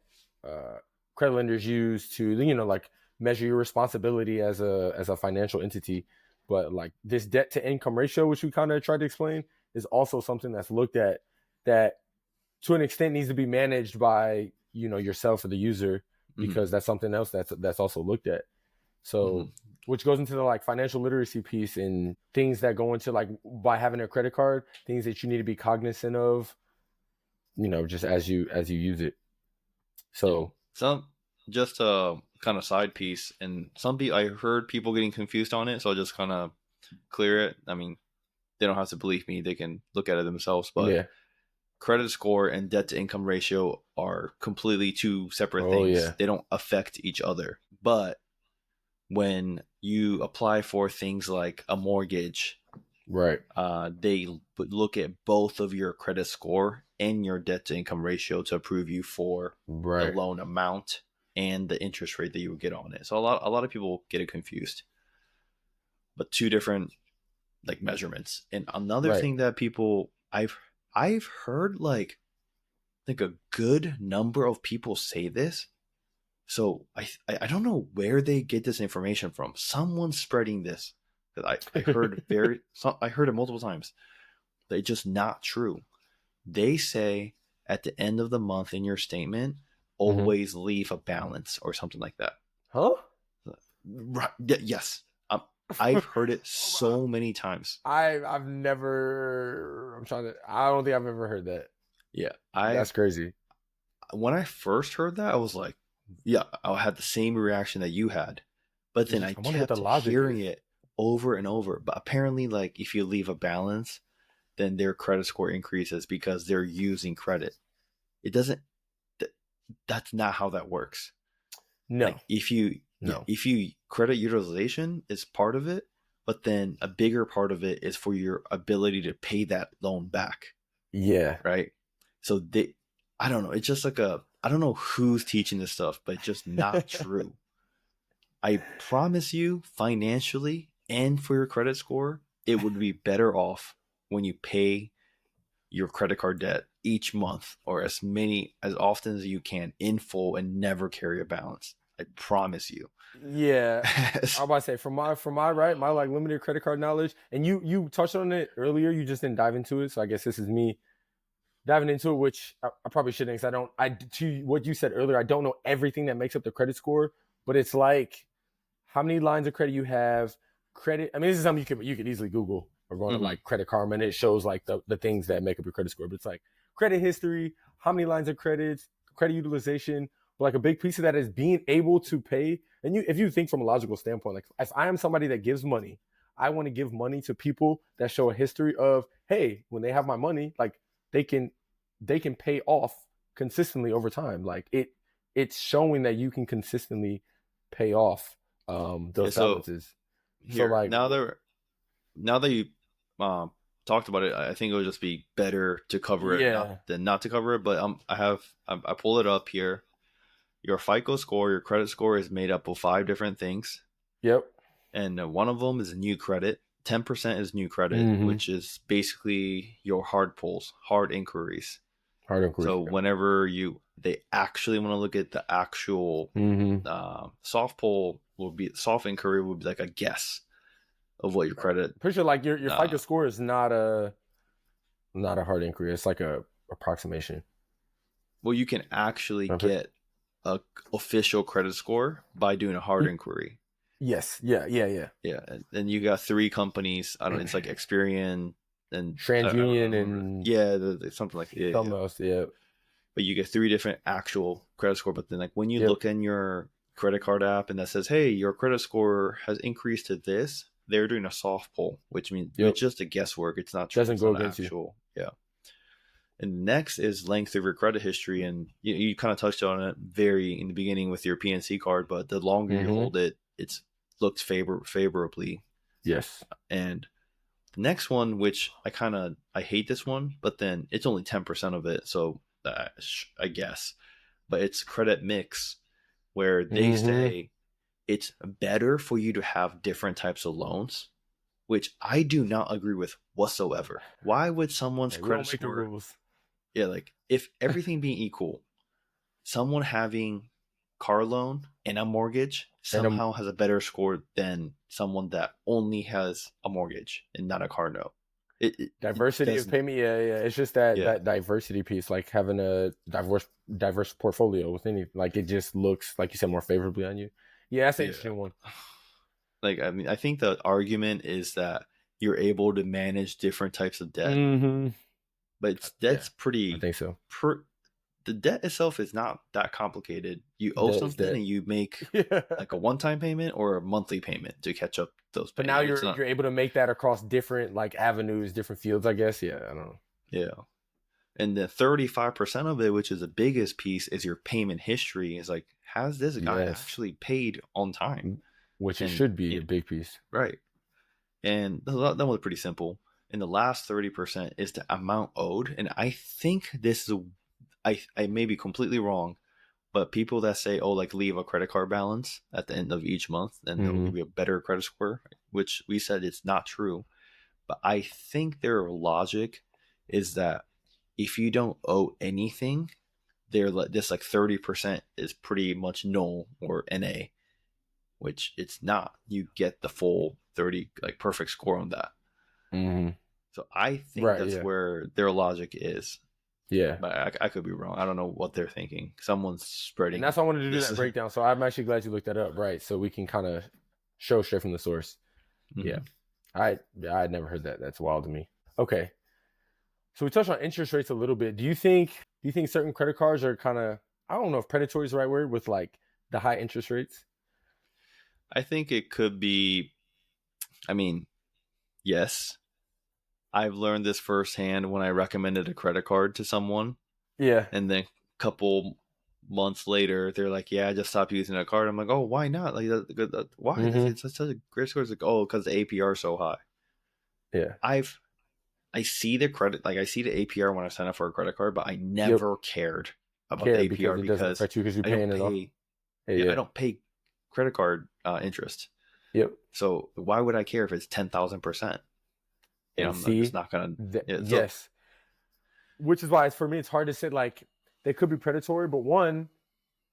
credit lenders use to, like measure your responsibility as a financial entity. But like this debt to income ratio, which we kind of tried to explain, is also something that's looked at that to an extent needs to be managed by yourself or the user,
Hmm.
because that's something else that's also looked at. So
Hmm.
which goes into the like financial literacy piece and things that go into like by having a credit card, things that you need to be cognizant of, just as you use it.
Yeah.
So
Some just a kind of side piece, and some people I heard people getting confused on it, so I'll just kind of clear it. I mean, they don't have to believe me; they can look at it themselves. But
yeah.
credit score and debt to income ratio are completely two separate
Oh
things.
yeah.
They don't affect each other. But when you apply for things like a mortgage,
Right.
they look at both of your credit score and your debt to income ratio to approve you for the
Right.
loan amount and the interest rate that you would get on it. So a lot of people get it confused, but two different like measurements. And another
Right.
thing that people I've heard, like, I think a good number of people say this. So I don't know where they get this information from. Someone's spreading this. I heard I heard it multiple times. They're just not true. They say at the end of the month in your statement,
Mm-hmm.
always leave a balance or something like that.
Huh?
Right. Yes. I've heard it so many times.
I've never. I'm trying to. I don't think I've ever heard that.
Yeah.
That's crazy.
When I first heard that, I was like, yeah, I had the same reaction that you had. But then I
I wonder what the
kept
logic
hearing
is.
it over and over. But apparently, like, if you leave a balance, then their credit score increases because they're using credit. It doesn't, that's not how that works.
No,
Like, if you credit utilization is part of it, but then a bigger part of it is for your ability to pay that loan back.
Yeah.
Right. So I don't know. It's just like I don't know who's teaching this stuff, but it's just not true. I promise you, financially and for your credit score, it would be better off when you pay your credit card debt each month or as often as you can in full and never carry a balance. I promise you.
Yeah. I'm about to say from my right, my like limited credit card knowledge, and you touched on it earlier. You just didn't dive into it, so I guess this is me diving into it, which I probably shouldn't, because I don't. To what you said earlier, I don't know everything that makes up the credit score, but it's like how many lines of credit you have, credit. I mean, this is something you could easily Google or go to
Mhm.
like Credit Karma, and it shows like the things that make up your credit score. But it's like credit history, how many lines of credits, credit utilization. But like a big piece of that is being able to pay. And if you think from a logical standpoint, like if I am somebody that gives money, I want to give money to people that show a history of, hey, when they have my money, like they can pay off consistently over time. Like it's showing that you can consistently pay off
Yeah,
those
so
balances. So
here
like
now that you talked about it, I think it would just be better to cover it not
yeah.
than not to cover it. But I pull it up here. Your FICO score, your credit score is made up of 5 different things,
Yep.
and one of them is new credit. 10% is new credit,
Mm-hmm.
which is basically your hard pulls, hard inquiries.
Hard inquiries.
So whenever they actually want to look at the actual
Mm-hmm.
soft pull, soft inquiry would be like a guess of what your credit.
Pretty sure like your
Uh,
FICO score is not a hard inquiry. It's like a approximation.
well, you can actually
I'm pretty-
get a official credit score by doing a hard inquiry.
Yes. Yeah. Yeah. Yeah.
Yeah, and you got 3 companies. I don't know. It's like Experian and I don't
TransUnion
remember.
and
Yeah, something like
something
yeah.
else. Yeah.
But you get 3 different actual credit score. But then, like when you
Yep.
look in your credit card app and that says, "Hey, your credit score has increased to this," they're doing a soft pull, which means
Yep.
it's just a guesswork. It's not true.
Doesn't
It's
go
not
against you.
actual. Yeah. And next is length of your credit history, and you kind of touched on it very in the beginning with your PNC card. But the longer you
Mm-hmm.
hold it, it's looked favorably.
Yes.
And the next one, which I hate this one, but then it's only 10% of it, so I guess. But it's credit mix, where they
Mm-hmm.
say it's better for you to have different types of loans, which I do not agree with whatsoever. Why would someone's
Hey, we
credit
don't make the
score,
rules.
yeah, like if everything being equal, someone having car loan and a mortgage
And
somehow has a better score than someone that only has a mortgage and not a car note. It
diversity of
doesn't.
payment, yeah, yeah. It's just that
Yeah,
diversity piece, like having a diverse portfolio with any, like it just looks like you said more favorably on you. Yeah, that's an
yeah.
interesting one.
Like I mean, I think the argument is that you're able to manage different types of debt,
Mm-hmm.
but
Yeah,
that's
I
pretty.
think so.
The debt itself is not that complicated. You owe
That is
something
that.
and you make
Yeah.
like a one-time payment or a monthly payment to catch up those
But now
payments. It's
you're
not.
able to make that across different like avenues, different fields, I guess. Yeah, I don't know.
Yeah. And the 35% of it, which is the biggest piece, is your payment history. Is like, has this guy
Yes,
actually paid on time?
which it
And
should be a big piece.
right. And that was pretty simple. And the last 30% is the amount owed. And I think this is I may be completely wrong, but people that say, oh, like leave a credit card balance at the end of each month, then they'll
Mm-hmm.
give you a better credit score, which we said it's not true. But I think their logic is that if you don't owe anything, they're like this like 30% is pretty much null or NA, which it's not. You get the full 30 like perfect score on that.
Mm-hmm.
So I think
Right.
that's
Yeah.
where their logic is.
Yeah.
but I could be wrong. I don't know what they're thinking. Someone's
And
spreading
that's why I wanted to do
this.
that breakdown. So I'm actually glad you looked that up, right? So we can kind of show straight from the source. Yeah.
Mhm.
I had never heard that. That's wild to me. Okay. So we touched on interest rates a little bit. Do you think certain credit cards are kind of, I don't know if predatory is the right word, with like the high interest rates?
I think it could be. I mean, yes, I've learned this firsthand when I recommended a credit card to someone,
Yeah.
and then a couple months later, they're like, "Yeah, I just stopped using that card." I'm like, "Oh, why not? Like, why?
Mm-hmm.
It's such a great score." It's like, "Oh, because the APR is so high."
Yeah.
I've I see the credit, like I see the APR when I sign up for a credit card, but I
Yep.
never cared about the
Care
APR
because it doesn't
because
affect you because you're
I don't
paying it off.
pay.
Yeah.
Yeah, I
Yeah.
don't pay credit card interest.
Yep.
So why would I care if it's 10,000%?
And
I'm just
see,
not gonna. Yeah, so
yes, which is why for me it's hard to say like they could be predatory, but one,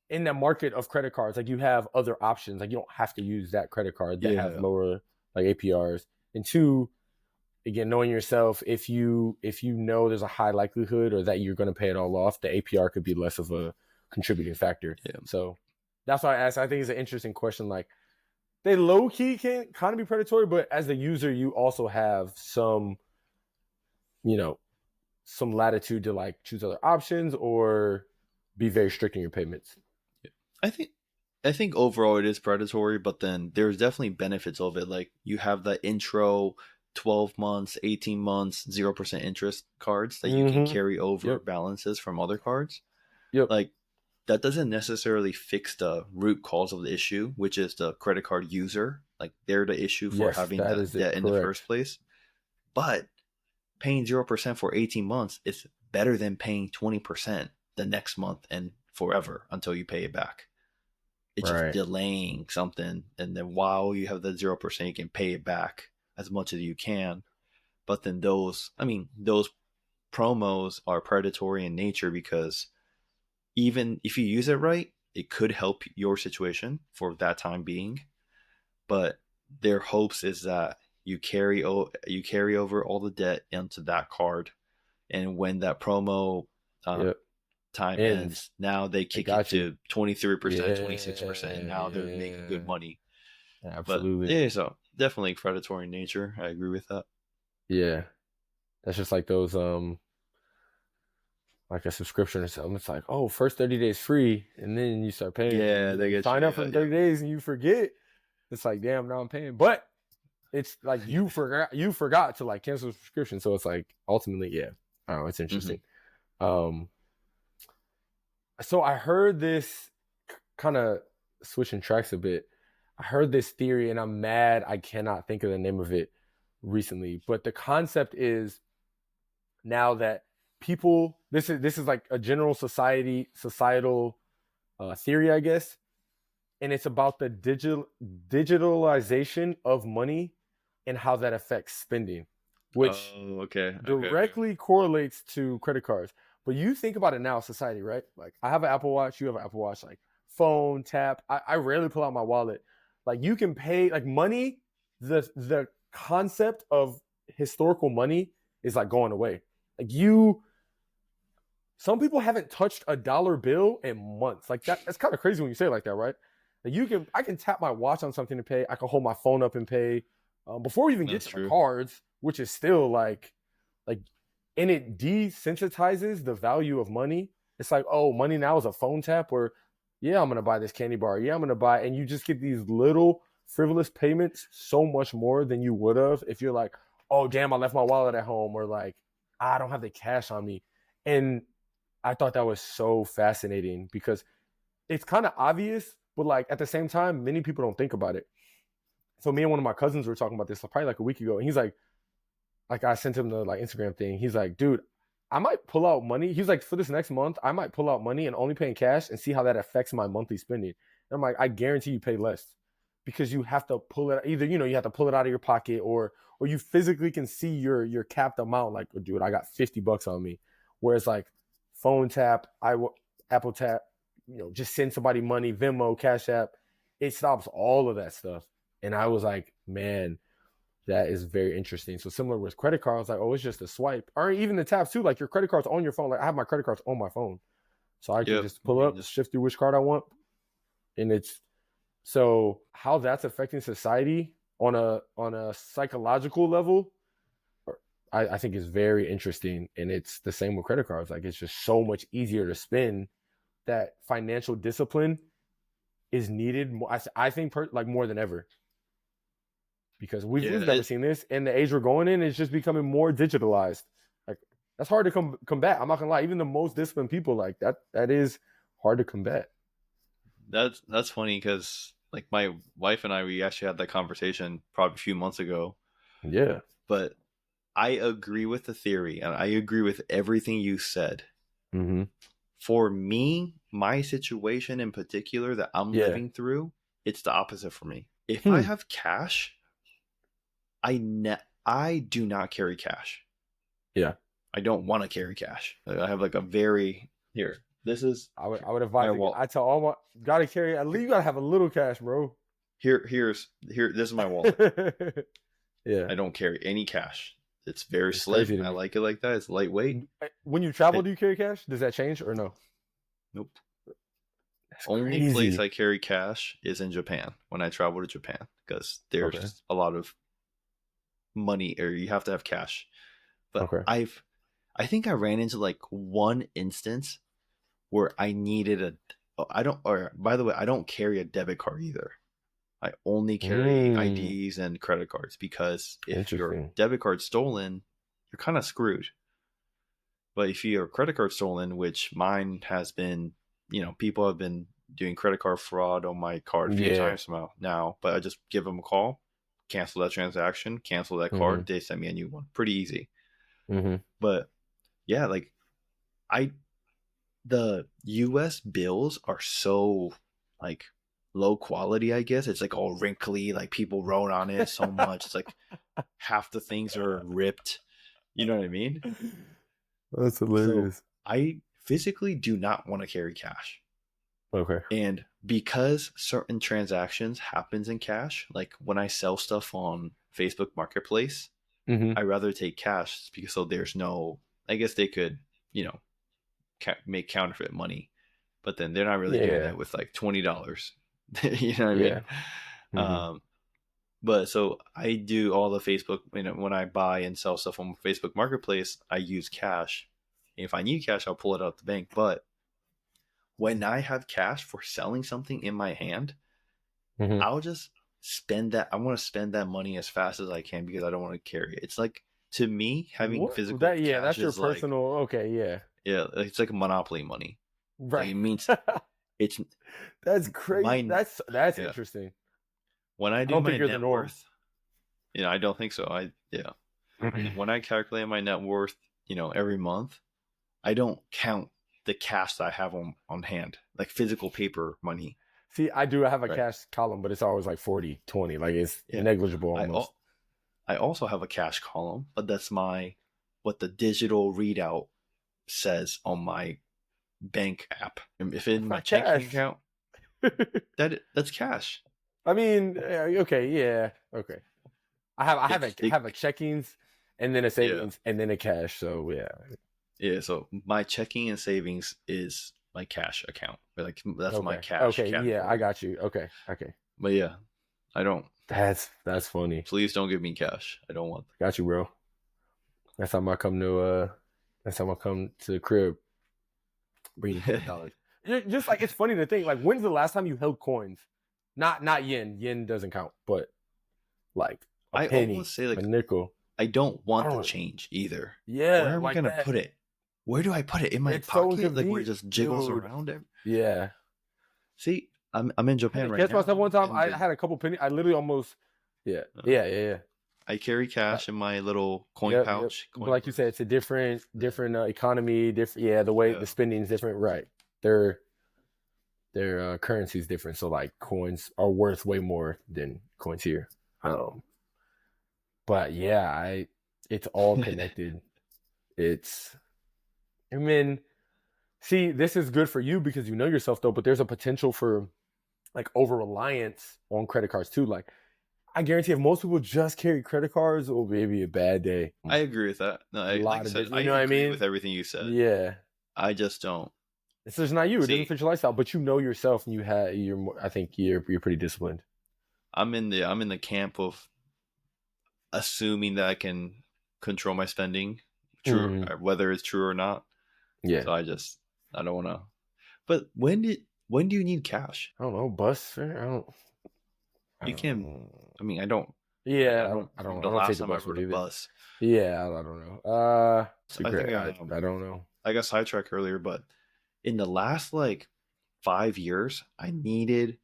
in the market of credit cards, like you have other options. Like you don't have to use that credit card that have
yeah,
lower like APRs. And two, again, knowing yourself, if you know there's a high likelihood or that you're going to pay it all off, the APR could be less of a contributing factor.
yeah.
So that's why I asked. I think it's an interesting question. Like they low key can kind of be predatory, but as the user, you also have some, you know, some latitude to like choose other options or be very strict in your payments.
I think I think overall it is predatory, but then there's definitely benefits of it. Like you have the intro 12 months, 18 months, 0% interest cards that you can
Mm-hmm.
carry over
Yep.
balances from other cards.
Yep.
Like that doesn't necessarily fix the root cause of the issue, which is the credit card user. Like they're the issue for
Yes,
having
that
that
is it.
debt in the
Correct.
first place. But paying 0% for 18 months is better than paying 20% the next month and forever until you pay it back. It's just
Right.
delaying something, and then while you have the 0%, you can pay it back as much as you can. But then those promos are predatory in nature because even if you use it right, it could help your situation for that time being. But their hopes is that you carry over all the debt into that card, and when that promo uh,
Yep.
time
Ends.
ends, now they
I
kick it
got you.
to 23%, 26%, and now they're making good
Yeah.
money. But
Absolutely.
yeah, so definitely predatory in nature. I agree with that.
Yeah. That's just like those like a subscription or something. It's like, oh, first 30 days free, and then you start paying.
Yeah, they
You
get you.
sign up for
Yeah,
30 days and you forget. It's like, damn, now I'm paying. But it's like
yeah.
you forgot to like cancel the subscription. So it's like ultimately, yeah. I don't know, it's
Hmm.
interesting. Um so I heard this kind of switching tracks a bit. I heard this theory and I'm mad I cannot think of the name of it recently. But the concept is now that people this is like a general societal theory, I guess, and it's about the digitalization of money and how that affects spending, which
Oh, okay, okay, okay.
directly correlates to credit cards. But you think about it now, society, right? Like I have an Apple Watch, you have an Apple Watch, like phone tap. I rarely pull out my wallet. Like you can pay like money. The concept of historical money is like going away. Like some people haven't touched a dollar bill in months. Like that's kind of crazy when you say it like that, right? Like I can tap my watch on something to pay. I can hold my phone up and pay. Before we even get
That's
to the
true.
cards, which is still like, and it desensitizes the value of money. It's like, oh, money now is a phone tap, or yeah, I'm gonna buy this candy bar. Yeah, I'm gonna buy, and you just get these little frivolous payments so much more than you would have if you're like, oh, damn, I left my wallet at home, or like, I don't have the cash on me. And I thought that was so fascinating because it's kind of obvious, but like at the same time, many people don't think about it. So me and one of my cousins were talking about this probably like a week ago, and he's like I sent him the like Instagram thing. He's like, dude, I might pull out money. He's like, for this next month, I might pull out money and only pay in cash and see how that affects my monthly spending. And I'm like, I guarantee you pay less because you have to pull it either, you have to pull it out of your pocket or you physically can see your capped amount. Like, oh, dude, I got $50 on me. Whereas like phone tap, Apple tap, just send somebody money, Venmo, Cash App. It stops all of that stuff. And I was like, man, That is very interesting. So similar with credit cards, like, oh, it's just a swipe, or even the taps too. Like your credit cards on your phone. Like I have my credit cards on my phone, so I can
Yep.
just pull
You can
up,
just
shift through which card I want, and it's so how that's affecting society on a psychological level. I think is very interesting, and it's the same with credit cards. Like it's just so much easier to spend that financial discipline is needed. I think like more than ever because we've
yeah.
never seen this, and the age we're going in is just becoming more digitalized. Like that's hard to combat. I'm not gonna lie. Even the most disciplined people like that is hard to combat.
That's funny because like my wife and I, we actually had that conversation probably a few months ago.
Yeah.
But I agree with the theory, and I agree with everything you said.
Mm-hmm.
For me, my situation in particular that I'm
Yeah.
living through, it's the opposite for me. If I
Hmm.
have cash, I do not carry cash.
Yeah.
I don't want to carry cash. I have like a very here. This is
I would
my
advise again.
wallet.
I tell all my gotta carry at least you gotta have a little cash, bro.
Here. This is my wallet.
Yeah.
I don't carry any cash. It's very
It's crazy
slim.
to
I
me.
like it like that. It's lightweight.
When you travel,
It,
do you carry cash? Does that change or no?
nope.
That's
Only place
crazy.
I carry cash is in Japan when I travel to Japan because
Okay.
there's a lot of money or you have to have cash. But
Okay.
I think I ran into like one instance where I needed a I don't or by the way, I don't carry a debit card either. I only carry IDs and credit cards because if your
Interesting.
debit card's stolen, you're kind of screwed. But if your credit card's stolen, which mine has been, people have been doing credit card fraud on my card a few
Yeah.
times now, but I just give them a call, cancel that transaction, cancel that
Mm-hmm.
card, they send me a new one. Pretty easy.
Mm-hmm.
But yeah, like I the US bills are so like low quality, I guess. It's like all wrinkly, like people wrote on it so much. It's like half the things are ripped. You know what I mean?
That's
So
hilarious.
I physically do not want to carry cash.
Okay.
And because certain transactions happens in cash, like when I sell stuff on Facebook Marketplace,
Mm-hmm.
I rather take cash because so there's no, I guess they could, you know, make counterfeit money, but then they're not really doing
Yeah.
that with like $20. You know what I
Yeah.
mean?
Mm-hmm.
But so I do all the Facebook, when I buy and sell stuff on Facebook Marketplace, I use cash. If I need cash, I'll pull it out the bank. But when I have cash for selling something in my hand,
Mm-hmm.
I'll just spend that. I want to spend that money as fast as I can because I don't want to carry it. It's like, to me, having
What
physical
that? Yeah,
cash
that's your
is like,
personal. Okay. Yeah.
yeah, it's like monopoly money. Like
Right.
it means it's
That's crazy.
my,
That's
yeah.
interesting.
When I
I
do
don't
my
think you're the
net
norm.
worth, I don't think so. When I calculate my net worth, every month, I don't count the cash that I have on hand, like physical paper money,
See, I do have a
right?
cash column, but it's always like 40/20. Like it's
Yeah.
negligible
I
almost.
I also have a cash column, but that's what the digital readout says on my bank app. And if in
That's
my
not
checking
cash.
account, that's cash.
I mean, okay, yeah, okay. I have a checkings and then a
Yeah.
savings and then a cash. So yeah.
Yeah, so my checking and savings is my cash account. Like that's my
Okay.
cash
Okay. Yeah, I
category.
got you. Okay. Okay.
But yeah, I don't.
That's funny.
Please don't give me cash. I don't want.
Got you, bro. That's how I come to That's how I come to the crib. Bring you $100. Just like it's funny to think. Like, when's the last time you held coins? Not yen. Yen doesn't count. But like a
I always
penny,
say
a
like
nickel.
I don't
I
want the
don't.
change either. Where
Yeah,
am I
like
gonna
that.
put it? Where do I put it? In my
It's so
pocket? Like where it
inconvenient,
just jiggles
dude.
around?
Yeah.
See, I'm in
I had
Japan
to
right
catch myself
now,
one time.
and
I had a couple penny. I literally almost. Yeah. Yeah.
I carry
Uh,
cash in my little coin
yep.
pouch,
But
coin
like you said,
purse.
it's a different economy. Different. Yeah, the way
Yeah,
the spending is different. Right. Their currency is different. So like coins are worth way more than coins here. But yeah, it's all connected. It's. I mean, see, this is good for you because you know yourself though. But there's a potential for like over reliance on credit cards too. Like I guarantee if most people just carry credit cards, it will be a bad day.
I agree with that. No,
A
like
lot
I
of
said,
business.
I
You know what I
agree
mean?
with everything you said.
Yeah.
I just don't
It's just not you. It doesn't
see.
fit your lifestyle, but you know yourself, and you're more, I think you're pretty disciplined.
I'm in the camp of assuming that I can control my spending, true,
Mm,
whether it's true or not.
yeah.
So I don't want to. But when do you need cash?
I don't know, bus fare. I
You can.
don't.
I mean, I don't.
Yeah,
I don't.
I
The
don't take
last
the
time I
bus
rode
with
a
either.
bus,
Yeah, I don't know.
so I think
I don't know.
I got sidetracked earlier, but in the last like 5 years, I needed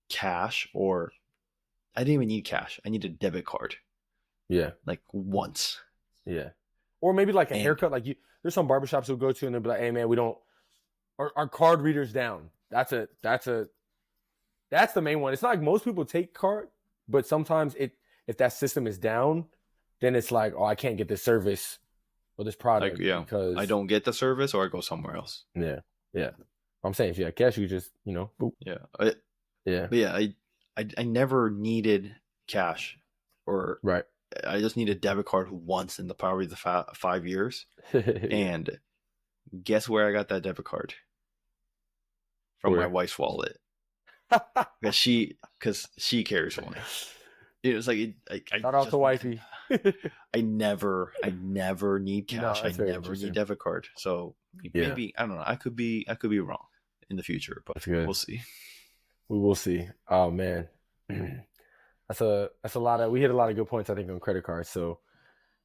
cash, or I didn't even need cash. I needed a debit card
Yeah,
like once,
yeah. Or maybe like a
and
haircut. Like there's some barbershops you'll go to and they'll be like, "Hey man, we don't our card reader's down." That's the main one. It's not like most people take card, but sometimes if that system is down, then it's like, oh, I can't get this service or this
like
product
yeah, I
because
don't get the service, or I go somewhere else.
yeah, yeah. I'm saying if you have cash, you just boop.
Yeah,
Yeah,
but yeah, I never needed cash, or
right.
I just needed a debit card once in the probably the 5 years.
Yeah.
And guess where I got that debit card? From my
Where?
wife's wallet, because she carries one. It was like I
Shout out to
just
wifey.
I never need
No,
cash. I
that's very
never need
interesting.
debit card. So
Yeah,
maybe I don't know. I could be wrong in the future, but
that's good.
we'll see.
We will see. Oh man, that's a lot of we hit a lot of good points I think on credit cards. So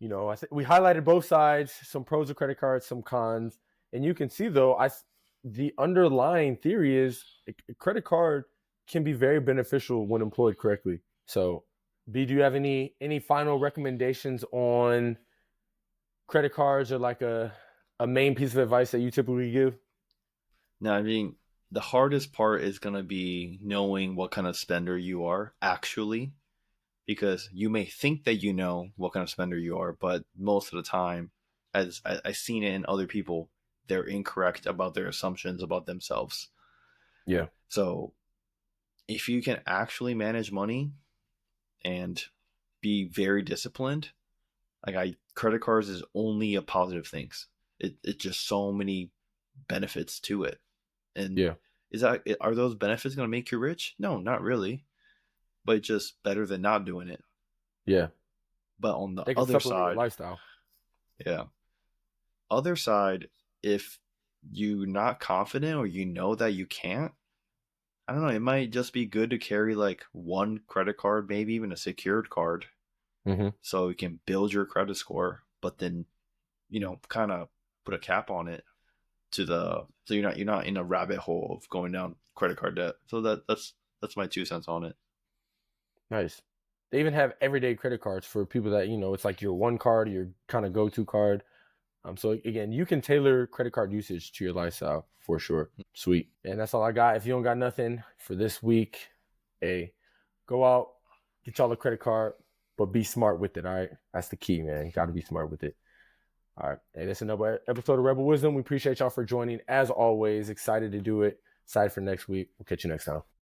I think we highlighted both sides, some pros of credit cards, some cons, and you can see though the underlying theory is a credit card can be very beneficial when employed correctly. So, B, do you have any final recommendations on credit cards or like a main piece of advice that you typically give?
Now, I mean, the hardest part is gonna be knowing what kind of spender you are actually, because you may think that you know what kind of spender you are, but most of the time, as I've seen it in other people, they're incorrect about their assumptions about themselves.
Yeah.
So if you can actually manage money and be very disciplined, like credit cards is only a positive things. It's just so many benefits to it. And
Yeah.
are those benefits going to make you rich? No, not really, but just better than not doing it.
Yeah.
But on the
They can
other
supplement your
side,
lifestyle.
yeah, other side, if you're not confident or you know that you can't, I don't know, it might just be good to carry like one credit card, maybe even a secured card,
Mm-hmm.
so you can build your credit score, but then, kind of put a cap on it so you're not in a rabbit hole of going down credit card debt. So that's my 2 cents on it.
Nice. They even have everyday credit cards for people that, it's like your one card, your kind of go-to card. So again, you can tailor credit card usage to your lifestyle for sure. Sweet. And that's all I got. If you don't got nothing for this week, hey, go out, get y'all a credit card, but be smart with it. All right. That's the key, man. You got to be smart with it. All right. Hey, this is another episode of Rebel Wisdom. We appreciate y'all for joining. As always, excited to do it. Excited for next week. We'll catch you next time.